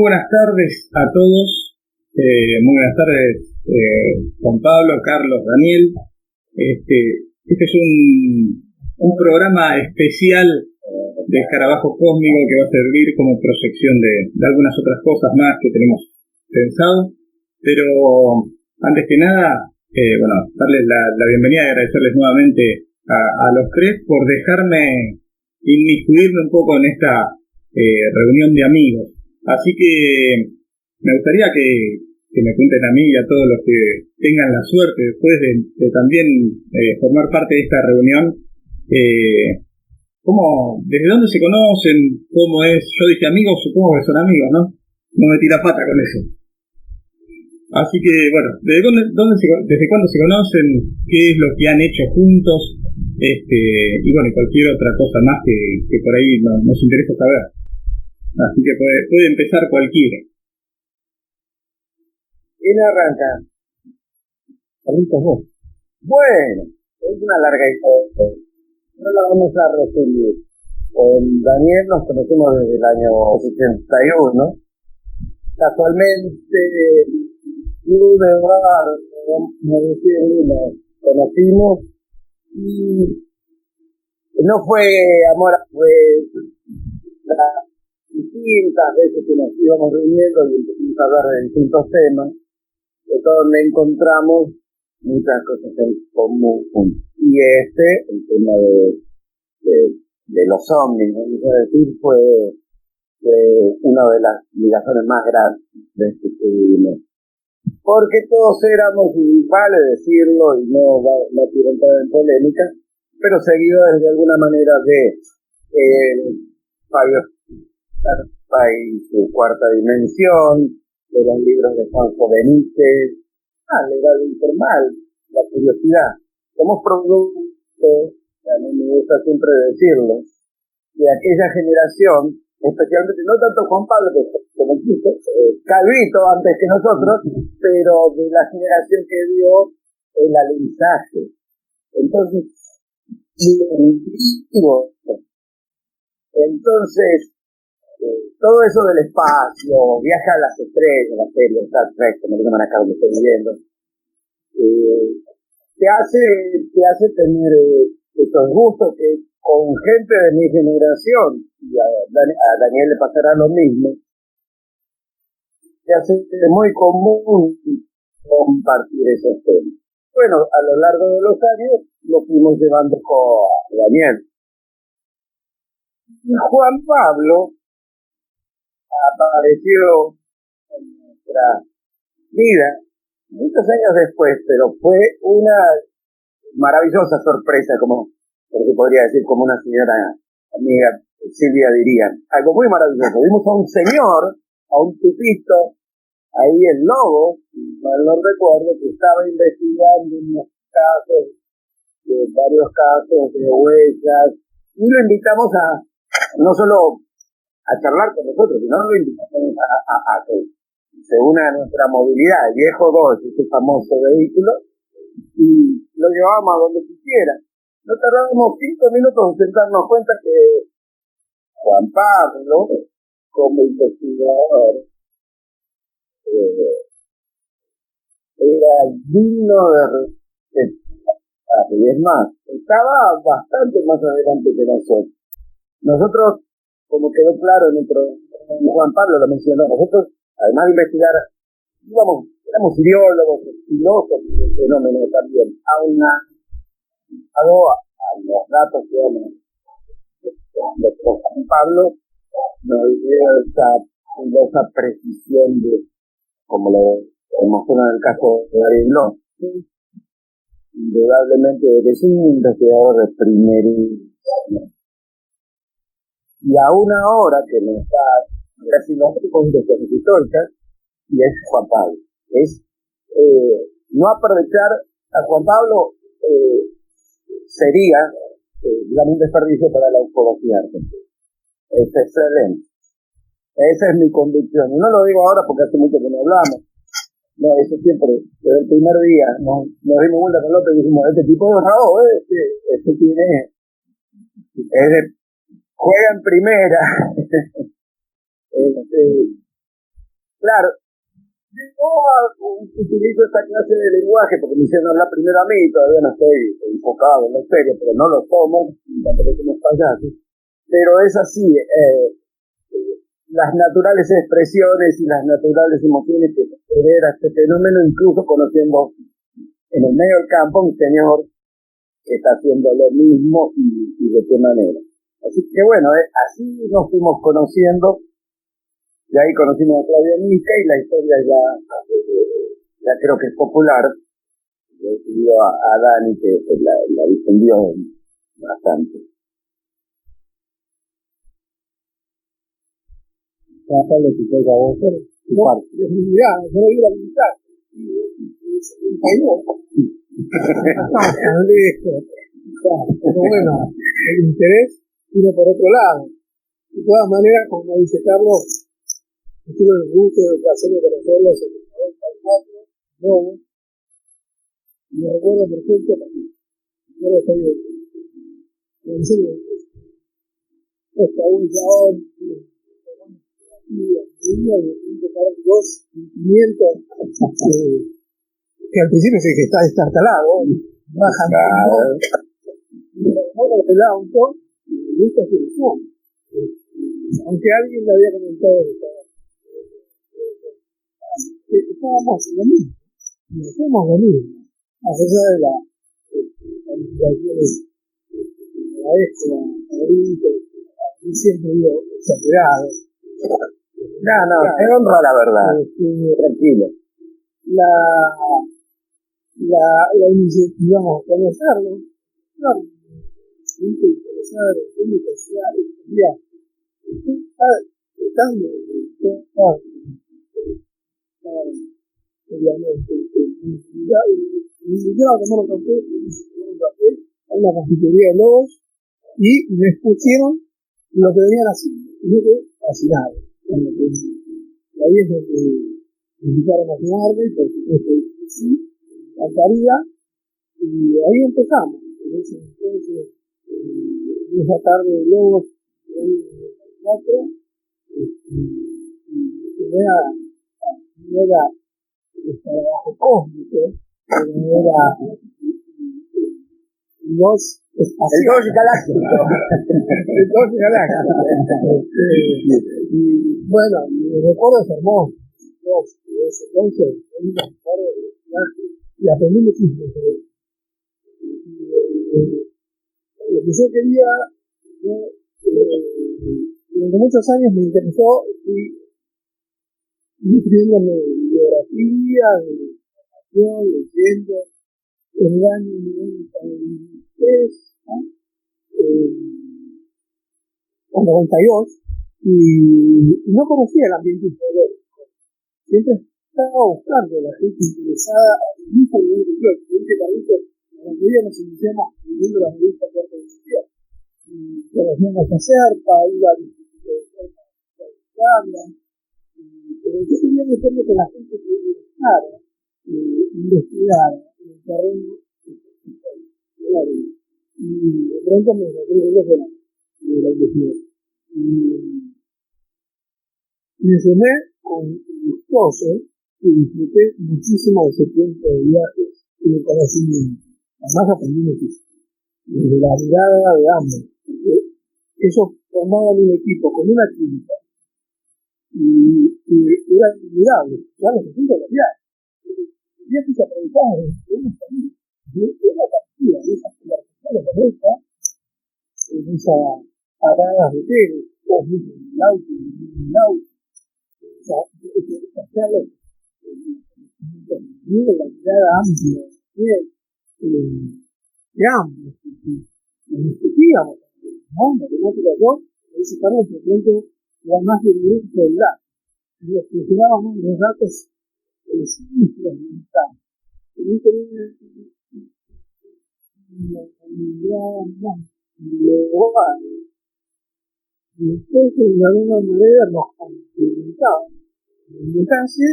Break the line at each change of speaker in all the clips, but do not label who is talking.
buenas tardes a todos. Muy buenas tardes, Juan Pablo, Carlos, Daniel. Este es un programa especial de Escarabajo Cósmico que va a servir como proyección de algunas otras cosas más que tenemos pensado. Pero antes que nada, darles la bienvenida y agradecerles nuevamente a los tres por dejarme inmiscuirme un poco en esta reunión de amigos. Así que me gustaría que me cuenten a mí y a todos los que tengan la suerte después de también formar parte de esta reunión, desde dónde se conocen, cómo es. Yo dije amigos, supongo que son amigos, ¿no? No me tira pata con eso. Así que, desde cuándo se conocen, qué es lo que han hecho juntos, y cualquier otra cosa más que por ahí nos interesa saber. Así que puede empezar cualquiera.
¿Quién arranca?
Carlitos, vos.
Bueno, es una larga historia. No la vamos a resumir. Con Daniel nos conocemos desde el año 81. Casualmente, club de bar, vamos a decirle, nos conocimos y no fue amor, fue distintas veces que nos íbamos reuniendo y empezamos a hablar de distintos temas, de donde encontramos muchas cosas en común. Y el tema de los ovnis, vamos a decir, fue una de las ligaciones más grandes que tuvimos. Porque todos éramos, y vale decirlo, y no quiero entrar en polémica, pero seguidores de alguna manera de Fabio y su Cuarta Dimensión, de los libros de Juanjo Benítez, legal e informal, la curiosidad. Somos producto, a mí me gusta siempre decirlo, de aquella generación, especialmente, no tanto Juan Pablo, como dijiste, Calvito antes que nosotros, pero de la generación que dio el alunizaje. Entonces, todo eso del espacio, viaja a las estrellas, la serie, Star Trek, como le llaman acá donde estoy viviendo, te hace tener estos gustos que con gente de mi generación, y a Daniel le pasará lo mismo, te hace muy común compartir esos temas. Bueno, a lo largo de los años lo fuimos llevando con Daniel. Juan Pablo apareció en nuestra vida muchos años después, pero fue una maravillosa sorpresa, como porque podría decir como una señora amiga Silvia diría, algo muy maravilloso. Vimos a un señor, a un tipito, ahí en Lobo, mal no recuerdo, que estaba investigando varios casos de huellas, y lo invitamos no solo a charlar con nosotros, sino lo invitamos a que se una a nuestra movilidad, el viejo 2, ese famoso vehículo, y lo llevábamos a donde quisiera. No tardamos 5 minutos en darnos cuenta que Juan Pablo, como investigador, era digno de respeto. Y es más, estaba bastante más adelante que nosotros. Nosotros, como quedó claro Juan Pablo lo mencionó, nosotros, además de investigar, éramos ideólogos, filósofos del fenómeno también, aunado a los datos que Juan Pablo nos dio esa precisión de, como lo menciona en el caso de Darío López, indudablemente que es un investigador de primerísimo. Y aún ahora que nos está haciendo investigaciones históricas, y es Juan Pablo. Es no aprovechar a Juan Pablo sería, un desperdicio para la ufología argentina. Es excelente. Esa es mi convicción. Y no lo digo ahora porque hace mucho que no hablamos. No, eso siempre, desde el primer día, nos dimos vuelta con López y dijimos, este tipo de bravo, este tiene, juega en primera. Claro, yo utilizo esta clase de lenguaje porque me hicieron hablar primero a mí, todavía no estoy enfocado en la serie, pero no lo somos, tampoco somos payasos, pero es así, las naturales expresiones y las naturales emociones que genera este fenómeno, incluso conociendo en el medio del campo un señor que está haciendo lo mismo y de qué manera. Así que bueno, así nos fuimos conociendo, y ahí conocimos a Claudio Mica y la historia ya creo que es popular. Yo he seguido a Dani que la difundió bastante.
Pablo, si te acabó tu parte. Ya, yo no iba a militar. Pero bueno, el interés vino por otro lado. De todas maneras, como dice Carlos, tuve el gusto de hacerlo conocerlos en el 94, no, y me recuerdo perfecto porque yo lo estoy en serio, esta última y dos sentimientos que al principio se que está destartalado, bajan el auto y esta solución. Aunque alguien le había comentado que estábamos lo mismo, y hacemos lo mismo, a pesar de las calificaciones de la ESCO, y siempre digo exagerado.
No, te honra la verdad. Tranquilo.
La iniciativa, digamos, conocerlo, claro, gente interesada en el tema social, estando obviamente, ni siquiera tomaron café, hay una confitería de Lobos, y les pusieron lo que venían haciendo, y yo quedé fascinado. La vieja me invitaron a tomarme, y por supuesto sí, cantaría, y ahí empezamos. En ese entonces, esa tarde de Lobos, en el 4, no era el trabajo cósmico, pero era los espaciales.
El galáctico.
El galáctico. Y bueno, mi recuerdo es hermoso. Entonces, y aprendí muchísimo sobre eso. Lo que yo quería, durante muchos años me interesó, fui escribiéndome biografía, leyendo en el año 93 o 92, y no conocía el ambiente ideológico. Siempre estaba buscando a la gente interesada en un nivel de Dios. Este Carlito, la mayoría nos iniciamos viviendo las revistas de arte de sociedad. Y conocíamos a Serpa, iba a visitarla. Pero yo quería meterme con la gente que buscara, investigara en el terreno y de pronto me encontré con los de la investigación. Y me sumé con gustoso y disfruté muchísimo de ese tiempo de viajes y de conocimiento. Además aprendí muchísimo. Desde la mirada de ambos. Ellos formaban un equipo con una química y era admirable. Ya los distintos de viajes. El viaje se aprovechaba de una familia. Yo era partida de esas conversaciones de esta, en esas paradas de tele, todos dicen en el auto, hacerlo la mirada amplia de ambos, y discutíamos, ¿no? Matemática yo, ese cargo de pronto era más del grupo del lado, y los funcionábamos los datos simples de un campo. Y tenía una más global, y entonces de alguna manera nos complementaban el detalle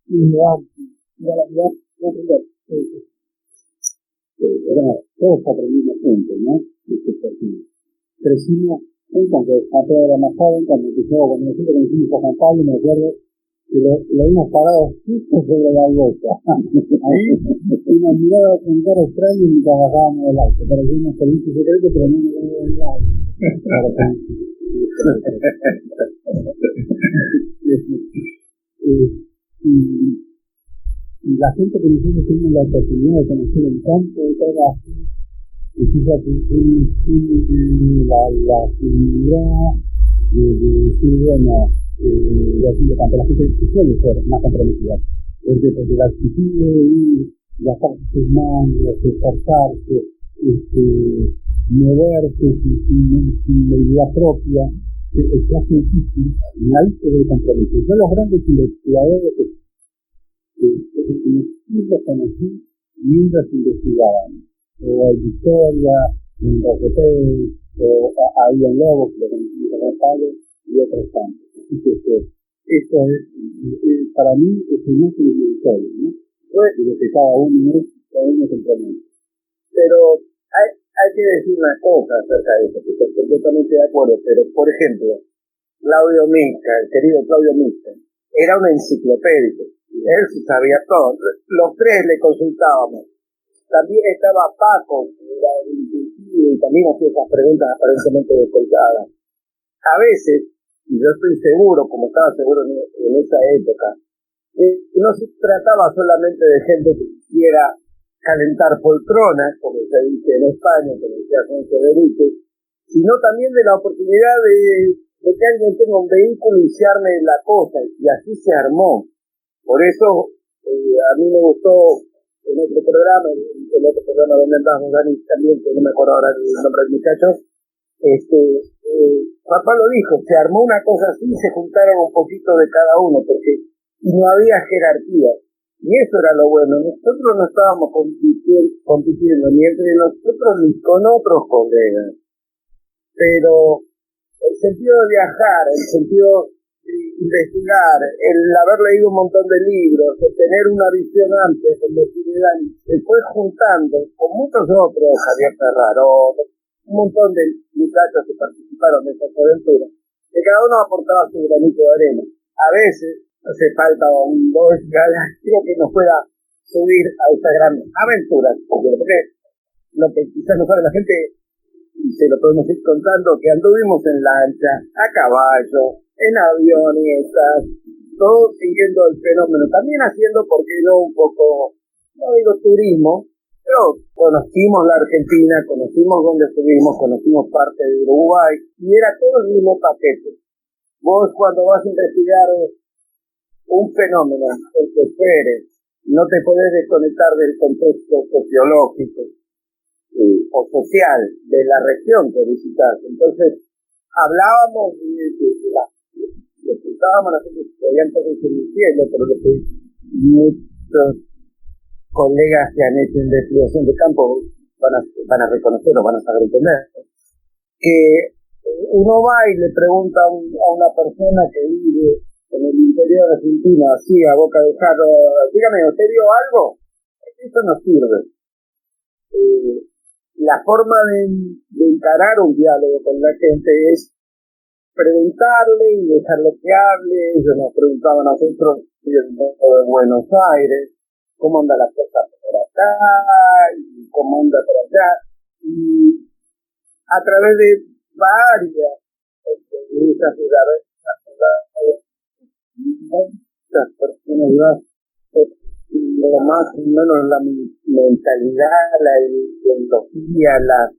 y lo amplio, y a la verdad no tener todos aprendimos juntos, ¿no? Crecimos juntos, aunque Mateo era más joven, cuando nosotros conocimos a Juan Pablo, me acuerdo
lo hemos parado justo sobre la boca. Ahí, y nos miraba con cara extraña y trabajábamos el auto. Parecía un servicio secreto, pero no nos daba el auto. Y la gente que nosotros tenemos la oportunidad de conocer el campo de trabajo, y fíjate, la comunidad de decir, bueno, la gente suele ser más comprometida, porque la actitud de ir, gastar sus manos, esforzarse, moverse sin idea propia, es más difícil, y ahí se ve el compromiso. Yo los grandes investigadores que los conocí mientras investigaban, o en Victoria, en Roquetel, o ahí en Lobos, que lo conocí en Pablo, y otros campos. Así que esto es, para mí, es un núcleo de historia, ¿no? Y lo que cada uno compromete. Pero hay que decir una cosa acerca de eso, que estoy completamente de acuerdo, pero, por ejemplo, Claudio Misca, el querido Claudio Misca, era un enciclopédico. Él sabía todo. Los tres le consultábamos. También estaba Paco, que era el intuitivo, y también hacía esas preguntas aparentemente descolgadas. A veces, y yo estoy seguro, como estaba seguro en esa época, no se trataba solamente de gente que quisiera calentar poltronas, como se dice en España, como decía Juan Benítez, sino también de la oportunidad de que alguien tenga un vehículo y se arme la cosa, y así se armó. Por eso, a mí me gustó en otro programa donde andamos, Dani, también, que no me acuerdo ahora el nombre del muchacho, Juan Pablo dijo, se armó una cosa así, se juntaron un poquito de cada uno, porque no había jerarquía. Y eso era lo bueno. Nosotros no estábamos compitiendo ni entre nosotros ni con otros colegas. Pero el sentido de viajar, el sentido de investigar, el haber leído un montón de libros, el tener una visión amplia, como tiene Dani, se fue juntando con muchos otros, Javier Ferraro, un montón de muchachos que participaron de estas aventuras, que cada uno aportaba su granito de arena. A veces hace falta un dos galáctico que nos pueda subir a estas grandes aventuras, porque lo que quizás no sabe la gente, y se lo podemos ir contando, que anduvimos en lancha, a caballo, en avionetas, todo siguiendo el fenómeno, también haciendo, porque no un poco, no digo turismo, pero conocimos la Argentina, conocimos dónde estuvimos, conocimos parte de Uruguay, y era todo el mismo paquete. Vos cuando vas a investigar un fenómeno, el que fuere, no te podés desconectar del contexto sociológico o social de la región que visitas. Entonces, hablábamos le contábamos a la gente que podían todos ir diciendo, pero lo que muchos colegas que han hecho investigación de campo van a reconocer o van a saber entender, que uno va y le pregunta a una persona que vive en el interior de Argentina, así a boca de jarro, dígame, ¿usted vio algo? Eso no sirve. La forma de encarar un diálogo con la gente es preguntarle y dejarlo que hable. Ellos nos preguntaban a nosotros de Buenos Aires, cómo anda la cosa por acá, y cómo anda por allá, y a través de varias entrevistas muchas personas lo más o menos la mentalidad, la ideología, la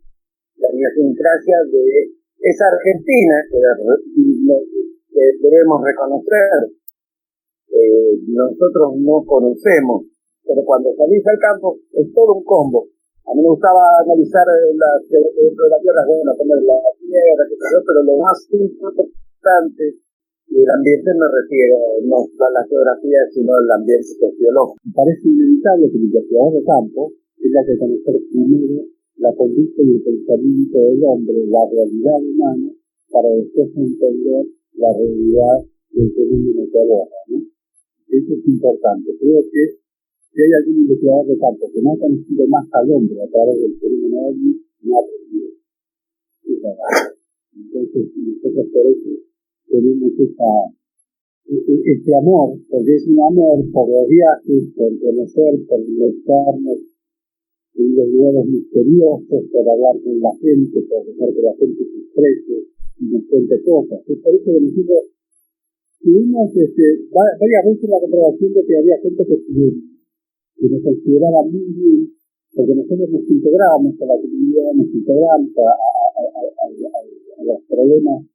idiosincrasia de esa Argentina que debemos reconocer. Nosotros no conocemos, pero cuando salís al campo es todo un combo. A mí me gustaba analizar dentro de la tierra, bueno, poner la tierra, pero lo más importante, y el ambiente me refiero no a la geografía, sino al ambiente sociológico. Me parece inevitable que la investigador de campo tenga que conocer primero la conducta y el pensamiento del hombre, la realidad humana, para después entender la realidad del fenómeno que aborda, ¿no? Eso es importante. Creo que si hay algún investigador de campo que no ha conocido más al hombre a través del fenómeno ovni, no ha aprendido. Es verdad. Entonces, nosotros por eso tenemos este amor, porque es un amor por los viajes, por conocer, por conectarnos en los lugares misteriosos, por hablar con la gente, por dejar que la gente se exprese y nos cuente cosas. Es por eso que nosotros tuvimos varias veces la comprobación de que había gente que nos consideraba muy bien, porque nosotros nos integrábamos a la comunidad, nos integrábamos a los problemas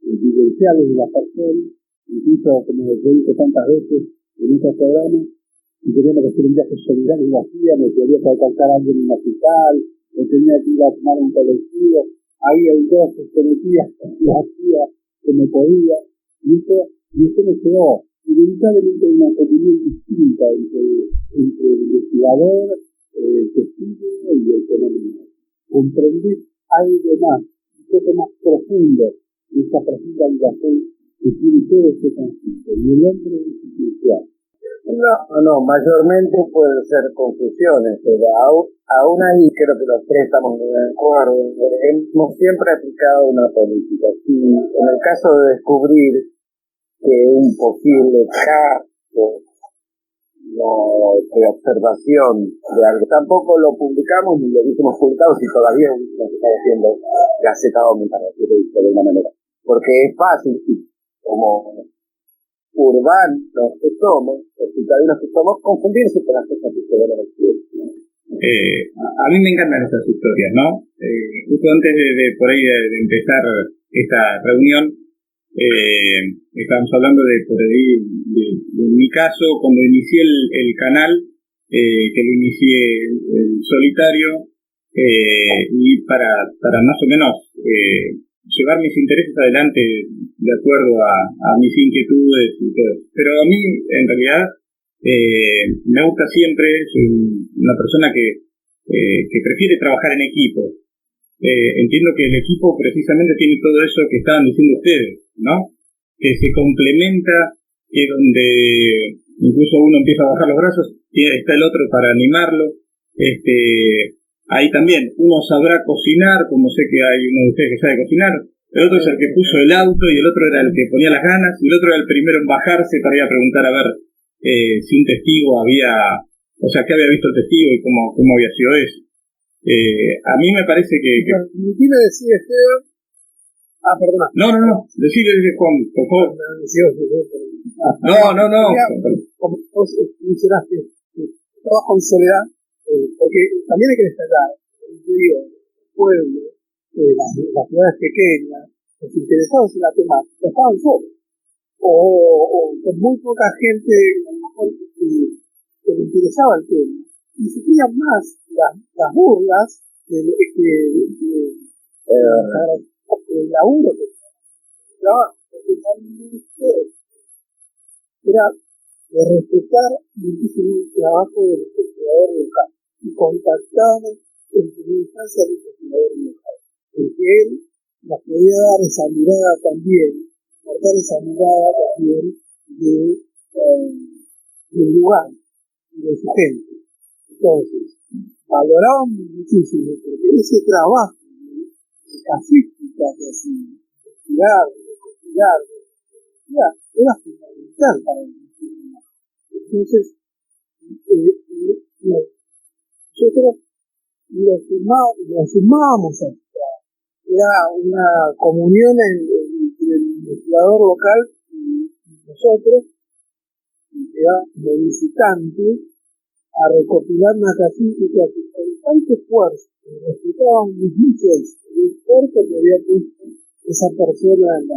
vivenciales de las personas, incluso como les he dicho tantas veces en estos programas, si teníamos que hacer un viaje solidario lo hacíamos, si había que alcanzar a alguien en un hospital, o tenía que ir a tomar un colectivo, ahí hay dos que se metía, lo hacía, que me podía, y esto me quedó inevitablemente una opinión distinta entre el investigador, el testigo y el fenómeno. Comprender algo más, un poco más profundo, esta profunda relación que tiene todo este conflicto, y el hombre es esencial. No, mayormente pueden ser confusiones, pero aún ahí creo que los tres estamos de acuerdo. Hemos siempre aplicado una política. Si en el caso de descubrir que un posible caso de observación de algo, tampoco lo publicamos ni lo hubiésemos publicado si todavía lo que está haciendo gacetado mental, de alguna manera. Porque es fácil, como urbanos que somos, o citadinos que somos, confundirse con las cosas que se ven en el cielo.
A mí me encantan esas historias, ¿no? Justo antes de por ahí de empezar esta reunión, estábamos hablando de mi caso, cuando inicié el canal, que lo inicié en solitario, y para más o menos llevar mis intereses adelante de acuerdo a mis inquietudes y todo. Pero a mí, en realidad, me gusta siempre, soy una persona que prefiere trabajar en equipo. Entiendo que el equipo precisamente tiene todo eso que estaban diciendo ustedes, ¿no? Que se complementa, que donde incluso uno empieza a bajar los brazos, está el otro para animarlo. Ahí también uno sabrá cocinar, como sé que hay uno de ustedes que sabe cocinar, el otro es el que puso el auto y el otro era el que ponía las ganas, y el otro era el primero en bajarse para ir a preguntar a ver si un testigo qué había visto el testigo y cómo había sido eso. A mí me parece que...
Permitime decir, Esteban... perdona.
No, decirle Juan, por favor. No.
Como vos mencionaste, trabajo en soledad, porque también hay que destacar, el pueblo, las ciudades pequeñas, los interesados en la temática, estaban solos, o con muy poca gente, a lo mejor, que le interesaba el tema, y se tenían más las burlas del laburo que trabajo, porque también era de respetar muchísimo el trabajo del investigador local y contactamos en primera instancia al investigador local, porque él nos podía dar esa mirada también, aportar esa mirada también del lugar y de su gente. Entonces, valoramos muchísimo porque ese trabajo de casística, de investigar, de copiar, era fundamental para el investigador. Entonces, nosotros lo sumábamos a esto. Era una comunión entre el investigador local y nosotros, era de visitantes, a recopilar una casística que con tanto esfuerzo respetaban mucho el esfuerzo que había puesto esa persona en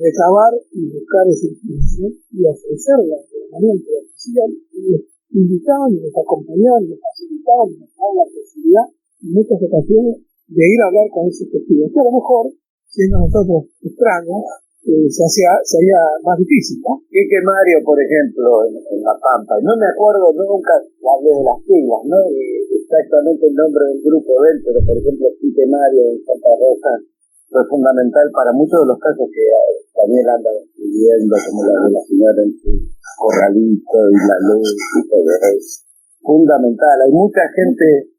recabar y buscar esa información y ofrecerla de la manera que la hacían, y nos invitaban y nos acompañaban, nos facilitaban, nos daban la posibilidad en muchas ocasiones de ir a hablar con esos testigos, que a lo mejor, siendo nosotros extraños, se hacía más difícil, ¿no?
Quique Mario, por ejemplo, en La Pampa, no me acuerdo nunca, hablé de las siglas, ¿no? Exactamente el nombre del grupo de él, pero por ejemplo Quique Mario en Santa Rosa fue fundamental para muchos de los casos que Daniel anda escribiendo, como la de la señora en su corralito y la luz y todo eso. Fundamental, hay mucha gente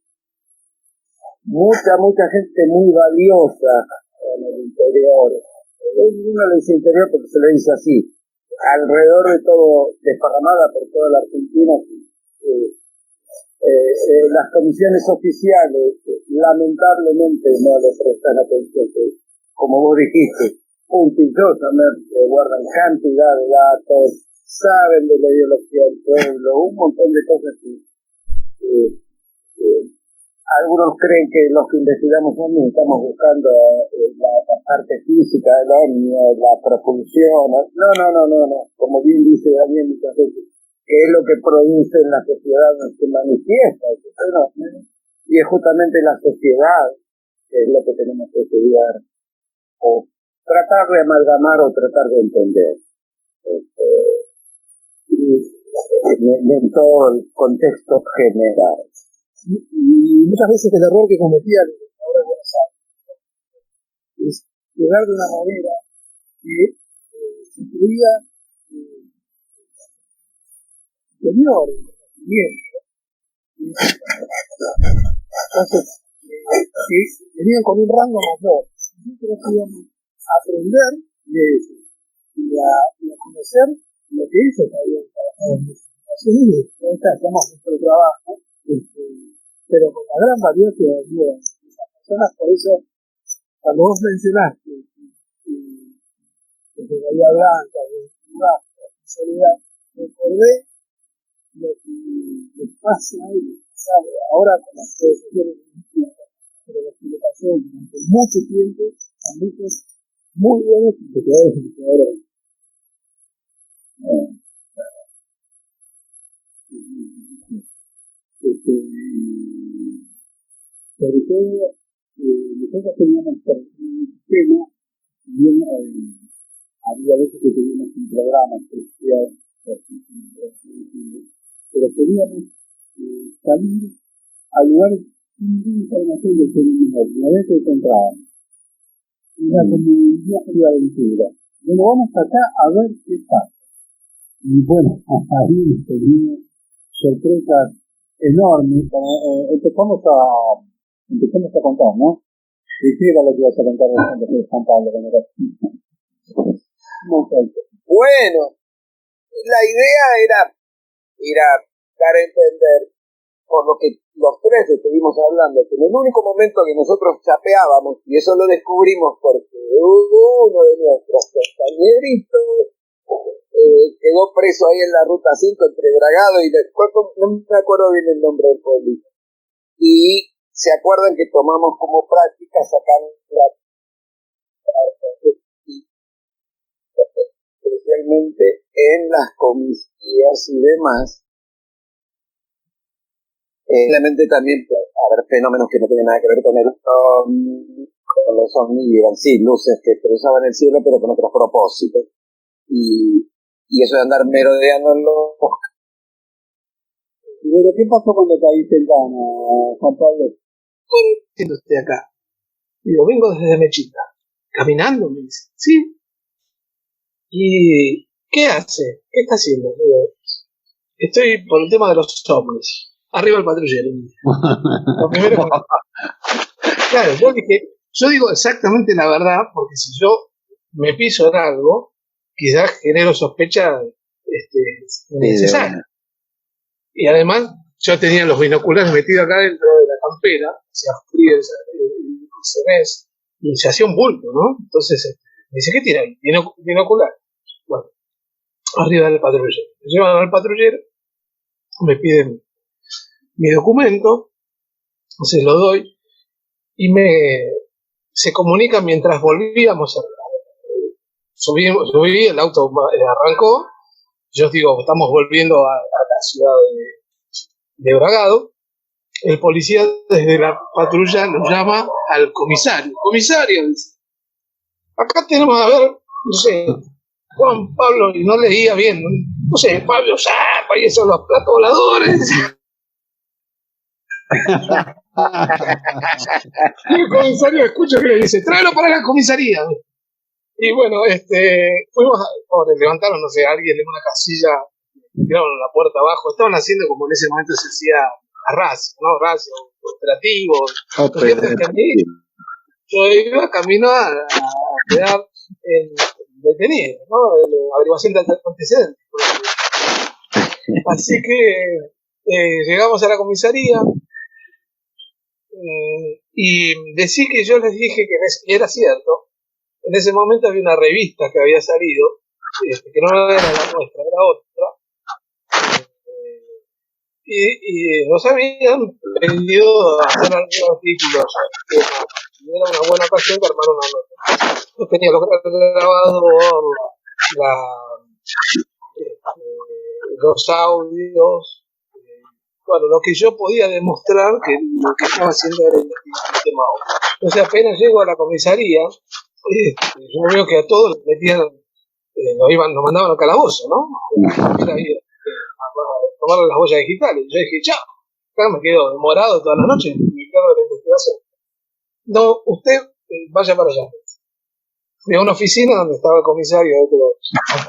muy valiosa en el interior, uno le dice interior porque se le dice así, alrededor de todo, desparramada por toda la Argentina, las comisiones oficiales lamentablemente no le prestan atención, como vos dijiste, puntillosamente guardan cantidad de datos, saben de la ideología del pueblo, un montón de cosas que algunos creen que los que investigamos OVNI estamos buscando la parte física del OVNI, la propulsión. No. Como bien dice Daniel muchas veces, que es lo que produce en la sociedad, no se manifiesta ese fenómeno, y es justamente la sociedad que es lo que tenemos que estudiar, o tratar de amalgamar o tratar de entender. En todo el contexto general.
Y muchas veces el error que cometía el gobernador de Buenos Aires es llegar de una manera que se incluía interior, el conocimiento. Entonces, que venían con un rango mayor. Nosotros íbamos a aprender de eso y a conocer lo que ellos habían trabajado en muchas ocasiones. Hacemos nuestro trabajo, pero con la gran variedad que había esas personas. Por eso, cuando vos mencionaste de Bahía Blanca, de Ciudad, de Soledad, recordé lo que pasa y pasaba ahora con las redes sociales, pero lo que le pasó durante mucho tiempo a muchos muy buenos investigadores y investigadoras. Sobre todo, nosotros teníamos un sistema, bien, había veces que teníamos un programa especial, pero queríamos salir a lugares sin información del fenómeno. Una vez que encontrábamos, era como un viaje de aventura. Bueno, vamos acá a ver qué pasa. Y bueno, ahí teníamos sorpresas enormes. Empezamos a contar, ¿no? ¿Y qué era lo que ibas a contar de Juan Pablo?
Bueno, la idea era dar a entender, por lo que los tres estuvimos hablando, que en el único momento que nosotros chapeábamos, y eso lo descubrimos porque uno de nuestros compañeritos quedó preso ahí en la ruta 5 entre Bragado y no me acuerdo bien el nombre del pueblito, y se acuerdan que tomamos como práctica sacar especialmente en las comisarías y demás, realmente también haber fenómenos que no tienen nada que ver con con los ovnis, eran sí luces que cruzaban el cielo pero con otros propósitos, y eso de andar merodeando en los bosques.
Pero ¿qué pasó cuando caíste en Cana, Juan Pablo?
¿Qué haciendo usted acá? Digo, vengo desde Mechita. ¿Caminando? Me dice. Sí. ¿Y qué hace? ¿Qué está haciendo? Digo, estoy por el tema de los ovnis. Arriba el patrullero. Lo primero claro, yo digo exactamente la verdad, porque si yo me piso en algo, quizás genero sospecha innecesaria. Y además, yo tenía los binoculares metidos acá dentro de la campera, hacía frío ese mes, y se hacía un bulto, ¿no? Entonces, me dice, ¿qué tiene ahí? Binocular. Bueno, arriba del patrullero. Me llevan al patrullero, me piden mi documento, se lo doy, y se comunican mientras volvíamos. Subí, el auto arrancó, yo digo, estamos volviendo a la ciudad de Bragado. El policía desde la patrulla nos llama al comisario. Comisario, dice, acá tenemos a ver, no sé, Juan Pablo, y no leía bien, no sé, Pablo Zapa, y esos los platos voladores. Y el comisario escucha que le dice, tráelo para la comisaría. Y bueno, fuimos, levantaron, no sé, alguien en una casilla, tiraron la puerta abajo, estaban haciendo como en ese momento se hacía a racio, ¿no? Racio, operativo. Yo iba camino a quedar detenido, ¿no? Averiguación de antecedentes. Así que llegamos a la comisaría y decí que yo les dije que era cierto. En ese momento había una revista que había salido, que no era la nuestra, era otra, y nos habían pedido hacer algunos artículos. Y era una buena ocasión que armar una nota. Yo tenía el grabador, los audios, bueno, lo que yo podía demostrar que lo que estaba haciendo era investigar el tema. Entonces apenas llego a la comisaría, yo veo que a todos les metían, nos mandaban al calabozo, ¿no? Era ir a tomar las huellas digitales. Yo dije, chao, acá me quedo demorado toda la noche, me quedo de la investigación. No, usted vaya para allá. Fui a una oficina donde estaba el comisario y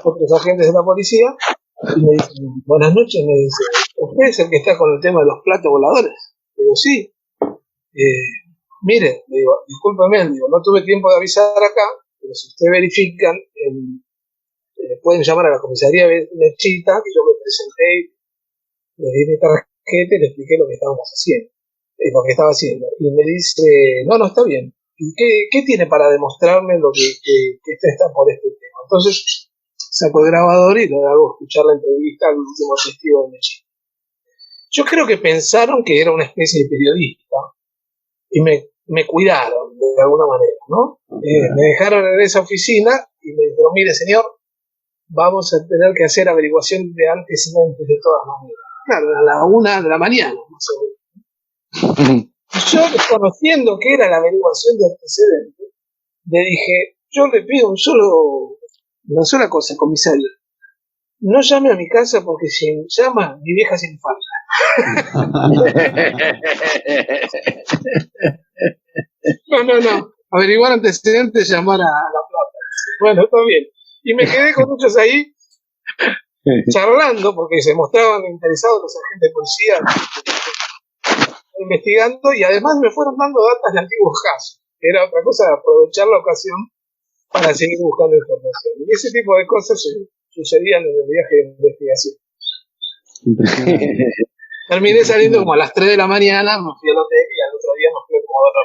otros agentes de la policía, y me dice, buenas noches, me dice, ¿usted es el que está con el tema de los platos voladores? Le digo, sí. Mire, le digo, discúlpeme, digo, no tuve tiempo de avisar acá, pero si ustedes verifican, pueden llamar a la comisaría Mechita, que yo me presenté, le di mi tarjeta y le expliqué lo que estábamos haciendo, lo que estaba haciendo. Y me dice, no, está bien. ¿Y qué tiene para demostrarme lo que usted está por este tema? Entonces saco el grabador y le hago escuchar la entrevista al último testigo de Mechita. Yo creo que pensaron que era una especie de periodista y me cuidaron de alguna manera, ¿no? Me dejaron en esa oficina y me dijeron, mire señor, vamos a tener que hacer averiguación de antecedentes de todas maneras. Claro, a la 1 de la mañana, más o menos. Yo, desconociendo que era la averiguación de antecedentes, le dije, yo le pido una sola cosa, comisario. No llame a mi casa porque si llama, mi vieja se infarta. No. Averiguar antecedentes, llamar a La Plata. Bueno, está bien. Y me quedé con muchos ahí charlando porque se mostraban interesados los agentes de policía investigando y además me fueron dando datos de antiguos casos. Era otra cosa, aprovechar la ocasión para seguir buscando información. Y ese tipo de cosas sucedían en el viaje de investigación. Impresionante. Terminé saliendo como a las 3 de la mañana, me fui al hotel y al otro día nos fui a Comodoro.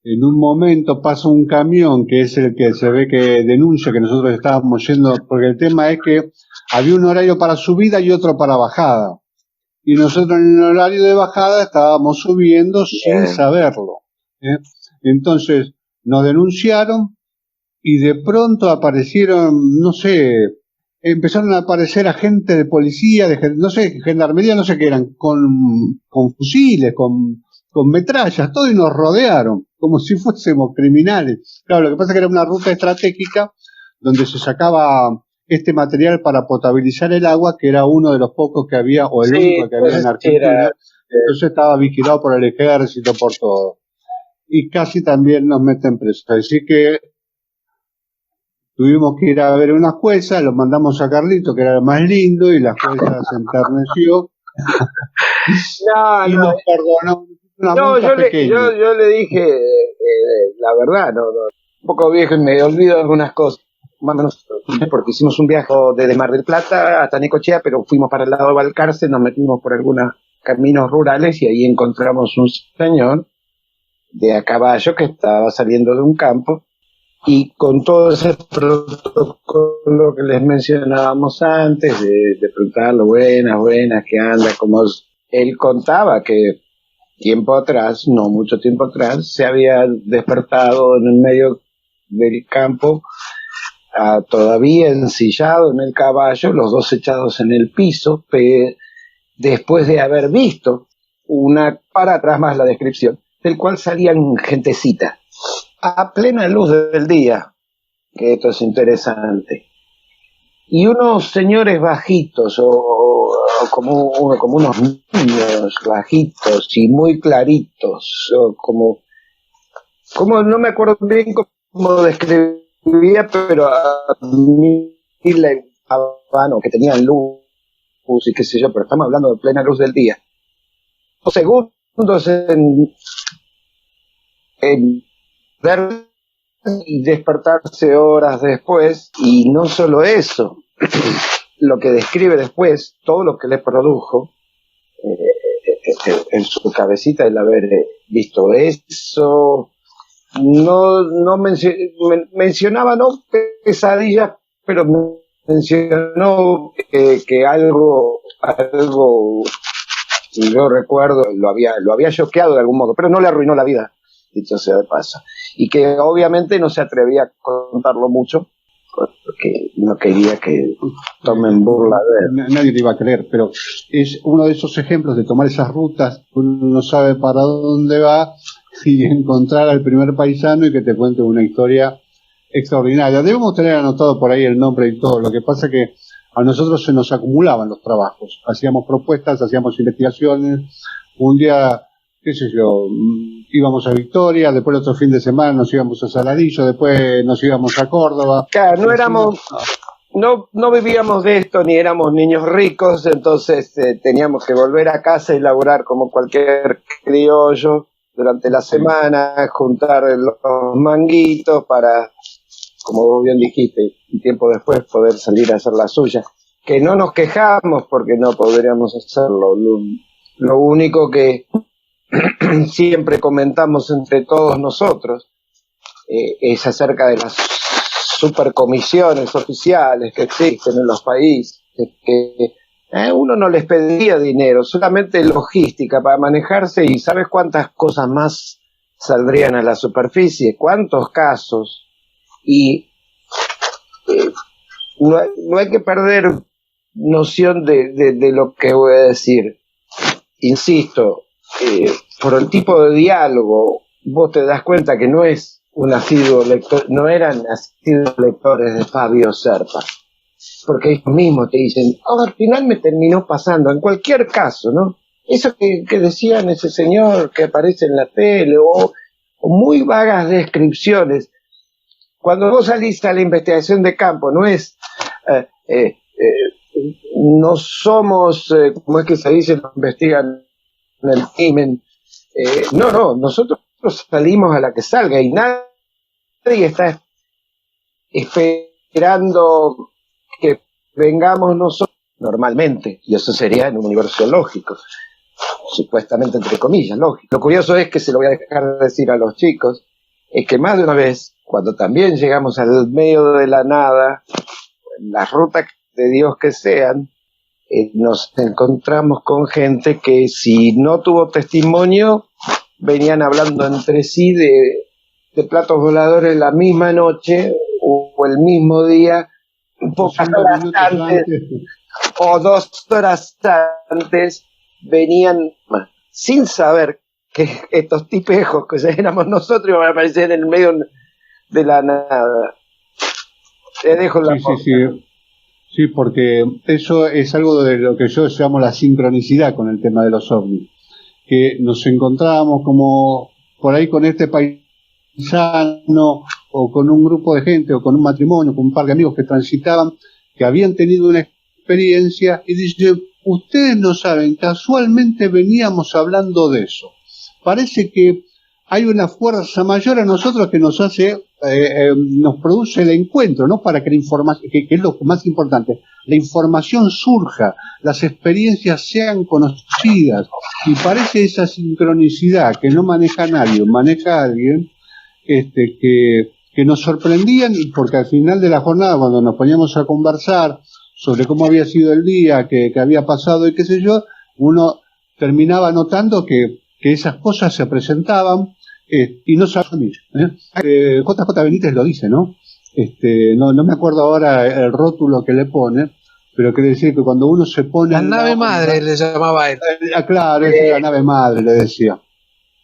En un momento pasa un camión que es el que se ve que denuncia que nosotros estábamos yendo, porque el tema es que había un horario para subida y otro para bajada. Y nosotros en el horario de bajada estábamos subiendo sin saberlo. Entonces nos denunciaron y de pronto aparecieron, no sé, empezaron a aparecer agentes de policía, no sé, gendarmería, no sé qué eran, con fusiles, con metrallas, todo, y nos rodearon, como si fuésemos criminales. Claro, lo que pasa es que era una ruta estratégica donde se sacaba este material para potabilizar el agua, que era uno de los pocos que había, o el único que había en Argentina. Entonces estaba vigilado por el ejército, por todo. Y casi también nos meten presos. Así que tuvimos que ir a ver una jueza, lo mandamos a Carlito, que era el más lindo, y la jueza se enterneció. Y nos perdonó.
Yo le dije, la verdad, un poco viejo y me olvido de algunas cosas. Porque hicimos un viaje desde Mar del Plata hasta Necochea, pero fuimos para el lado de Balcarce, nos metimos por algunos caminos rurales y ahí encontramos un señor de a caballo que estaba saliendo de un campo y con todo ese protocolo que les mencionábamos antes, de preguntarlo, buenas, ¿qué anda? Como él contaba que mucho tiempo atrás, se había despertado en el medio del campo, todavía ensillado en el caballo, los dos echados en el piso, después de haber visto para atrás más la descripción, del cual salían gentecita, a plena luz del día, que esto es interesante, y unos señores bajitos, o como unos niños bajitos y muy claritos, o como no me acuerdo bien cómo describía, pero a mí le gustaban, que tenían luz y qué sé yo, pero estamos hablando de plena luz del día. Segundos en ver y despertarse horas después, y no solo eso, lo que describe después, todo lo que le produjo en su cabecita, el haber visto eso, mencionaba no pesadillas, pero mencionó que algo, yo recuerdo, lo había choqueado de algún modo, pero no le arruinó la vida, dicho sea de paso, y que obviamente no se atrevía a contarlo mucho porque no quería que tomen burla de él.
Nadie le iba a creer, pero es uno de esos ejemplos de tomar esas rutas, uno no sabe para dónde va, y encontrar al primer paisano y que te cuente una historia extraordinaria. Debemos tener anotado por ahí el nombre y todo. Lo que pasa es que a nosotros se nos acumulaban los trabajos. Hacíamos propuestas, hacíamos investigaciones. Un día, qué sé yo, íbamos a Victoria, después otro fin de semana nos íbamos a Saladillo, después nos íbamos a Córdoba.
Claro, no vivíamos de esto, ni éramos niños ricos, entonces teníamos que volver a casa y laburar como cualquier criollo durante la semana, juntar los manguitos para, como vos bien dijiste, un tiempo después poder salir a hacer la suya. Que no nos quejamos porque no podríamos hacerlo. Lo único que siempre comentamos entre todos nosotros es acerca de las supercomisiones oficiales que existen en los países, que uno no les pediría dinero, solamente logística para manejarse, y ¿sabes cuántas cosas más saldrían a la superficie? ¿Cuántos casos? Y no hay que perder noción de lo que voy a decir. Insisto, por el tipo de diálogo, vos te das cuenta que no es un asiduo lector, no eran asiduos lectores de Fabio Serpa, porque ellos mismos te dicen, al final me terminó pasando, en cualquier caso, ¿no? Eso que decían ese señor que aparece en la tele, o muy vagas descripciones. Cuando vos salís a la investigación de campo, no es, no somos, ¿cómo es que se dice? No investigan el crimen. No, nosotros salimos a la que salga y nadie está esperando que vengamos nosotros normalmente, y eso sería en un universo lógico, supuestamente entre comillas, lógico. Lo curioso es que, se lo voy a dejar decir a los chicos, es que más de una vez, cuando también llegamos al medio de la nada, en las rutas de Dios que sean, nos encontramos con gente que, si no tuvo testimonio, venían hablando entre sí de platos voladores la misma noche o el mismo día, pocas horas antes o 2 horas antes, venían sin saber que estos tipejos que éramos nosotros iban a aparecer en el medio de la nada. Te dejo la
Sí, porque eso es algo de lo que yo llamo la sincronicidad con el tema de los ovnis, que nos encontrábamos como por ahí con este paisano, o con un grupo de gente, o con un matrimonio, con un par de amigos que transitaban, que habían tenido una experiencia, y dicen, ustedes no saben, casualmente veníamos hablando de eso. Parece que hay una fuerza mayor a nosotros que nos hace, nos produce el encuentro, ¿no? Para que la información, que es lo más importante, la información surja, las experiencias sean conocidas, y parece esa sincronicidad que no maneja nadie, maneja alguien, que nos sorprendían, porque al final de la jornada, cuando nos poníamos a conversar sobre cómo había sido el día, que había pasado y qué sé yo, uno terminaba notando que esas cosas se presentaban, y no sabía. JJ Benítez lo dice, ¿no? No me acuerdo ahora el rótulo que le pone, pero quiere decir que cuando uno se pone...
La nave madre le llamaba él.
Claro, es la nave madre, le decía.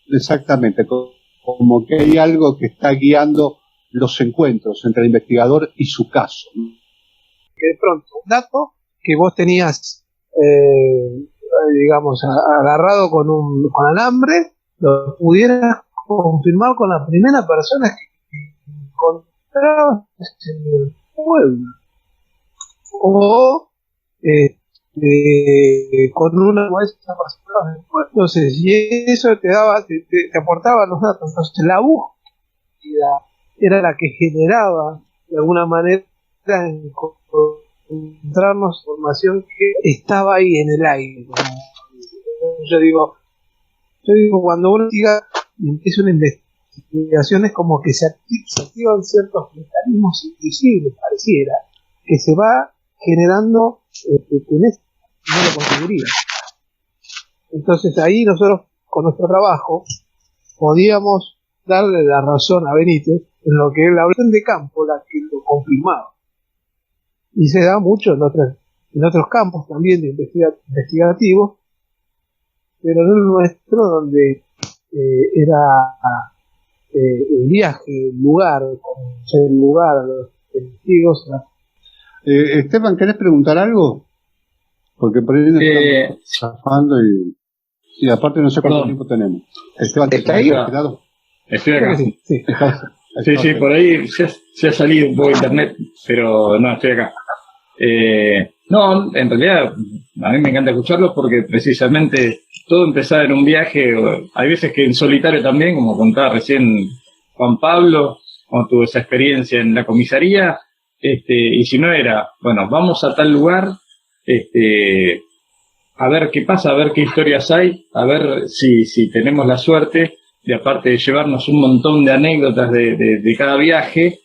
Exactamente, como que hay algo que está guiando los encuentros entre el investigador y su caso.
Que de pronto, un dato que vos tenías, digamos, agarrado con alambre, lo pudieras confirmar con la primera persona que encontrabas en el pueblo, o con una de esas personas del pueblo. Entonces, y eso te aportaba los datos. Entonces, la búsqueda
era la que generaba de alguna manera encontrarnos información que estaba ahí en el aire. Yo digo cuando uno diga y empieza una investigación, es como que se activan ciertos mecanismos invisibles, pareciera, que se va generando que no lo conseguiría. Entonces ahí nosotros con nuestro trabajo podíamos darle la razón a Benítez en lo que es la orden de campo, la que lo confirmaba. Y se da mucho en otros campos también de investigativos, pero en el nuestro, donde era el viaje, el lugar, conocer el lugar, los testigos.
Esteban, ¿querés preguntar algo? Porque por ahí nos estamos zafando y aparte no sé cuánto tiempo tenemos. Esteban,
¿está ahí?
Estoy acá.
Sí.
Sí, por ahí se ha salido un poco de internet, pero no, estoy acá. No, en realidad a mí me encanta escucharlos porque precisamente todo empezaba en un viaje, hay veces que en solitario también, como contaba recién Juan Pablo, cuando tuvo esa experiencia en la comisaría, y si no era, bueno, vamos a tal lugar, a ver qué pasa, a ver qué historias hay, a ver si tenemos la suerte de, aparte de llevarnos un montón de anécdotas de cada viaje,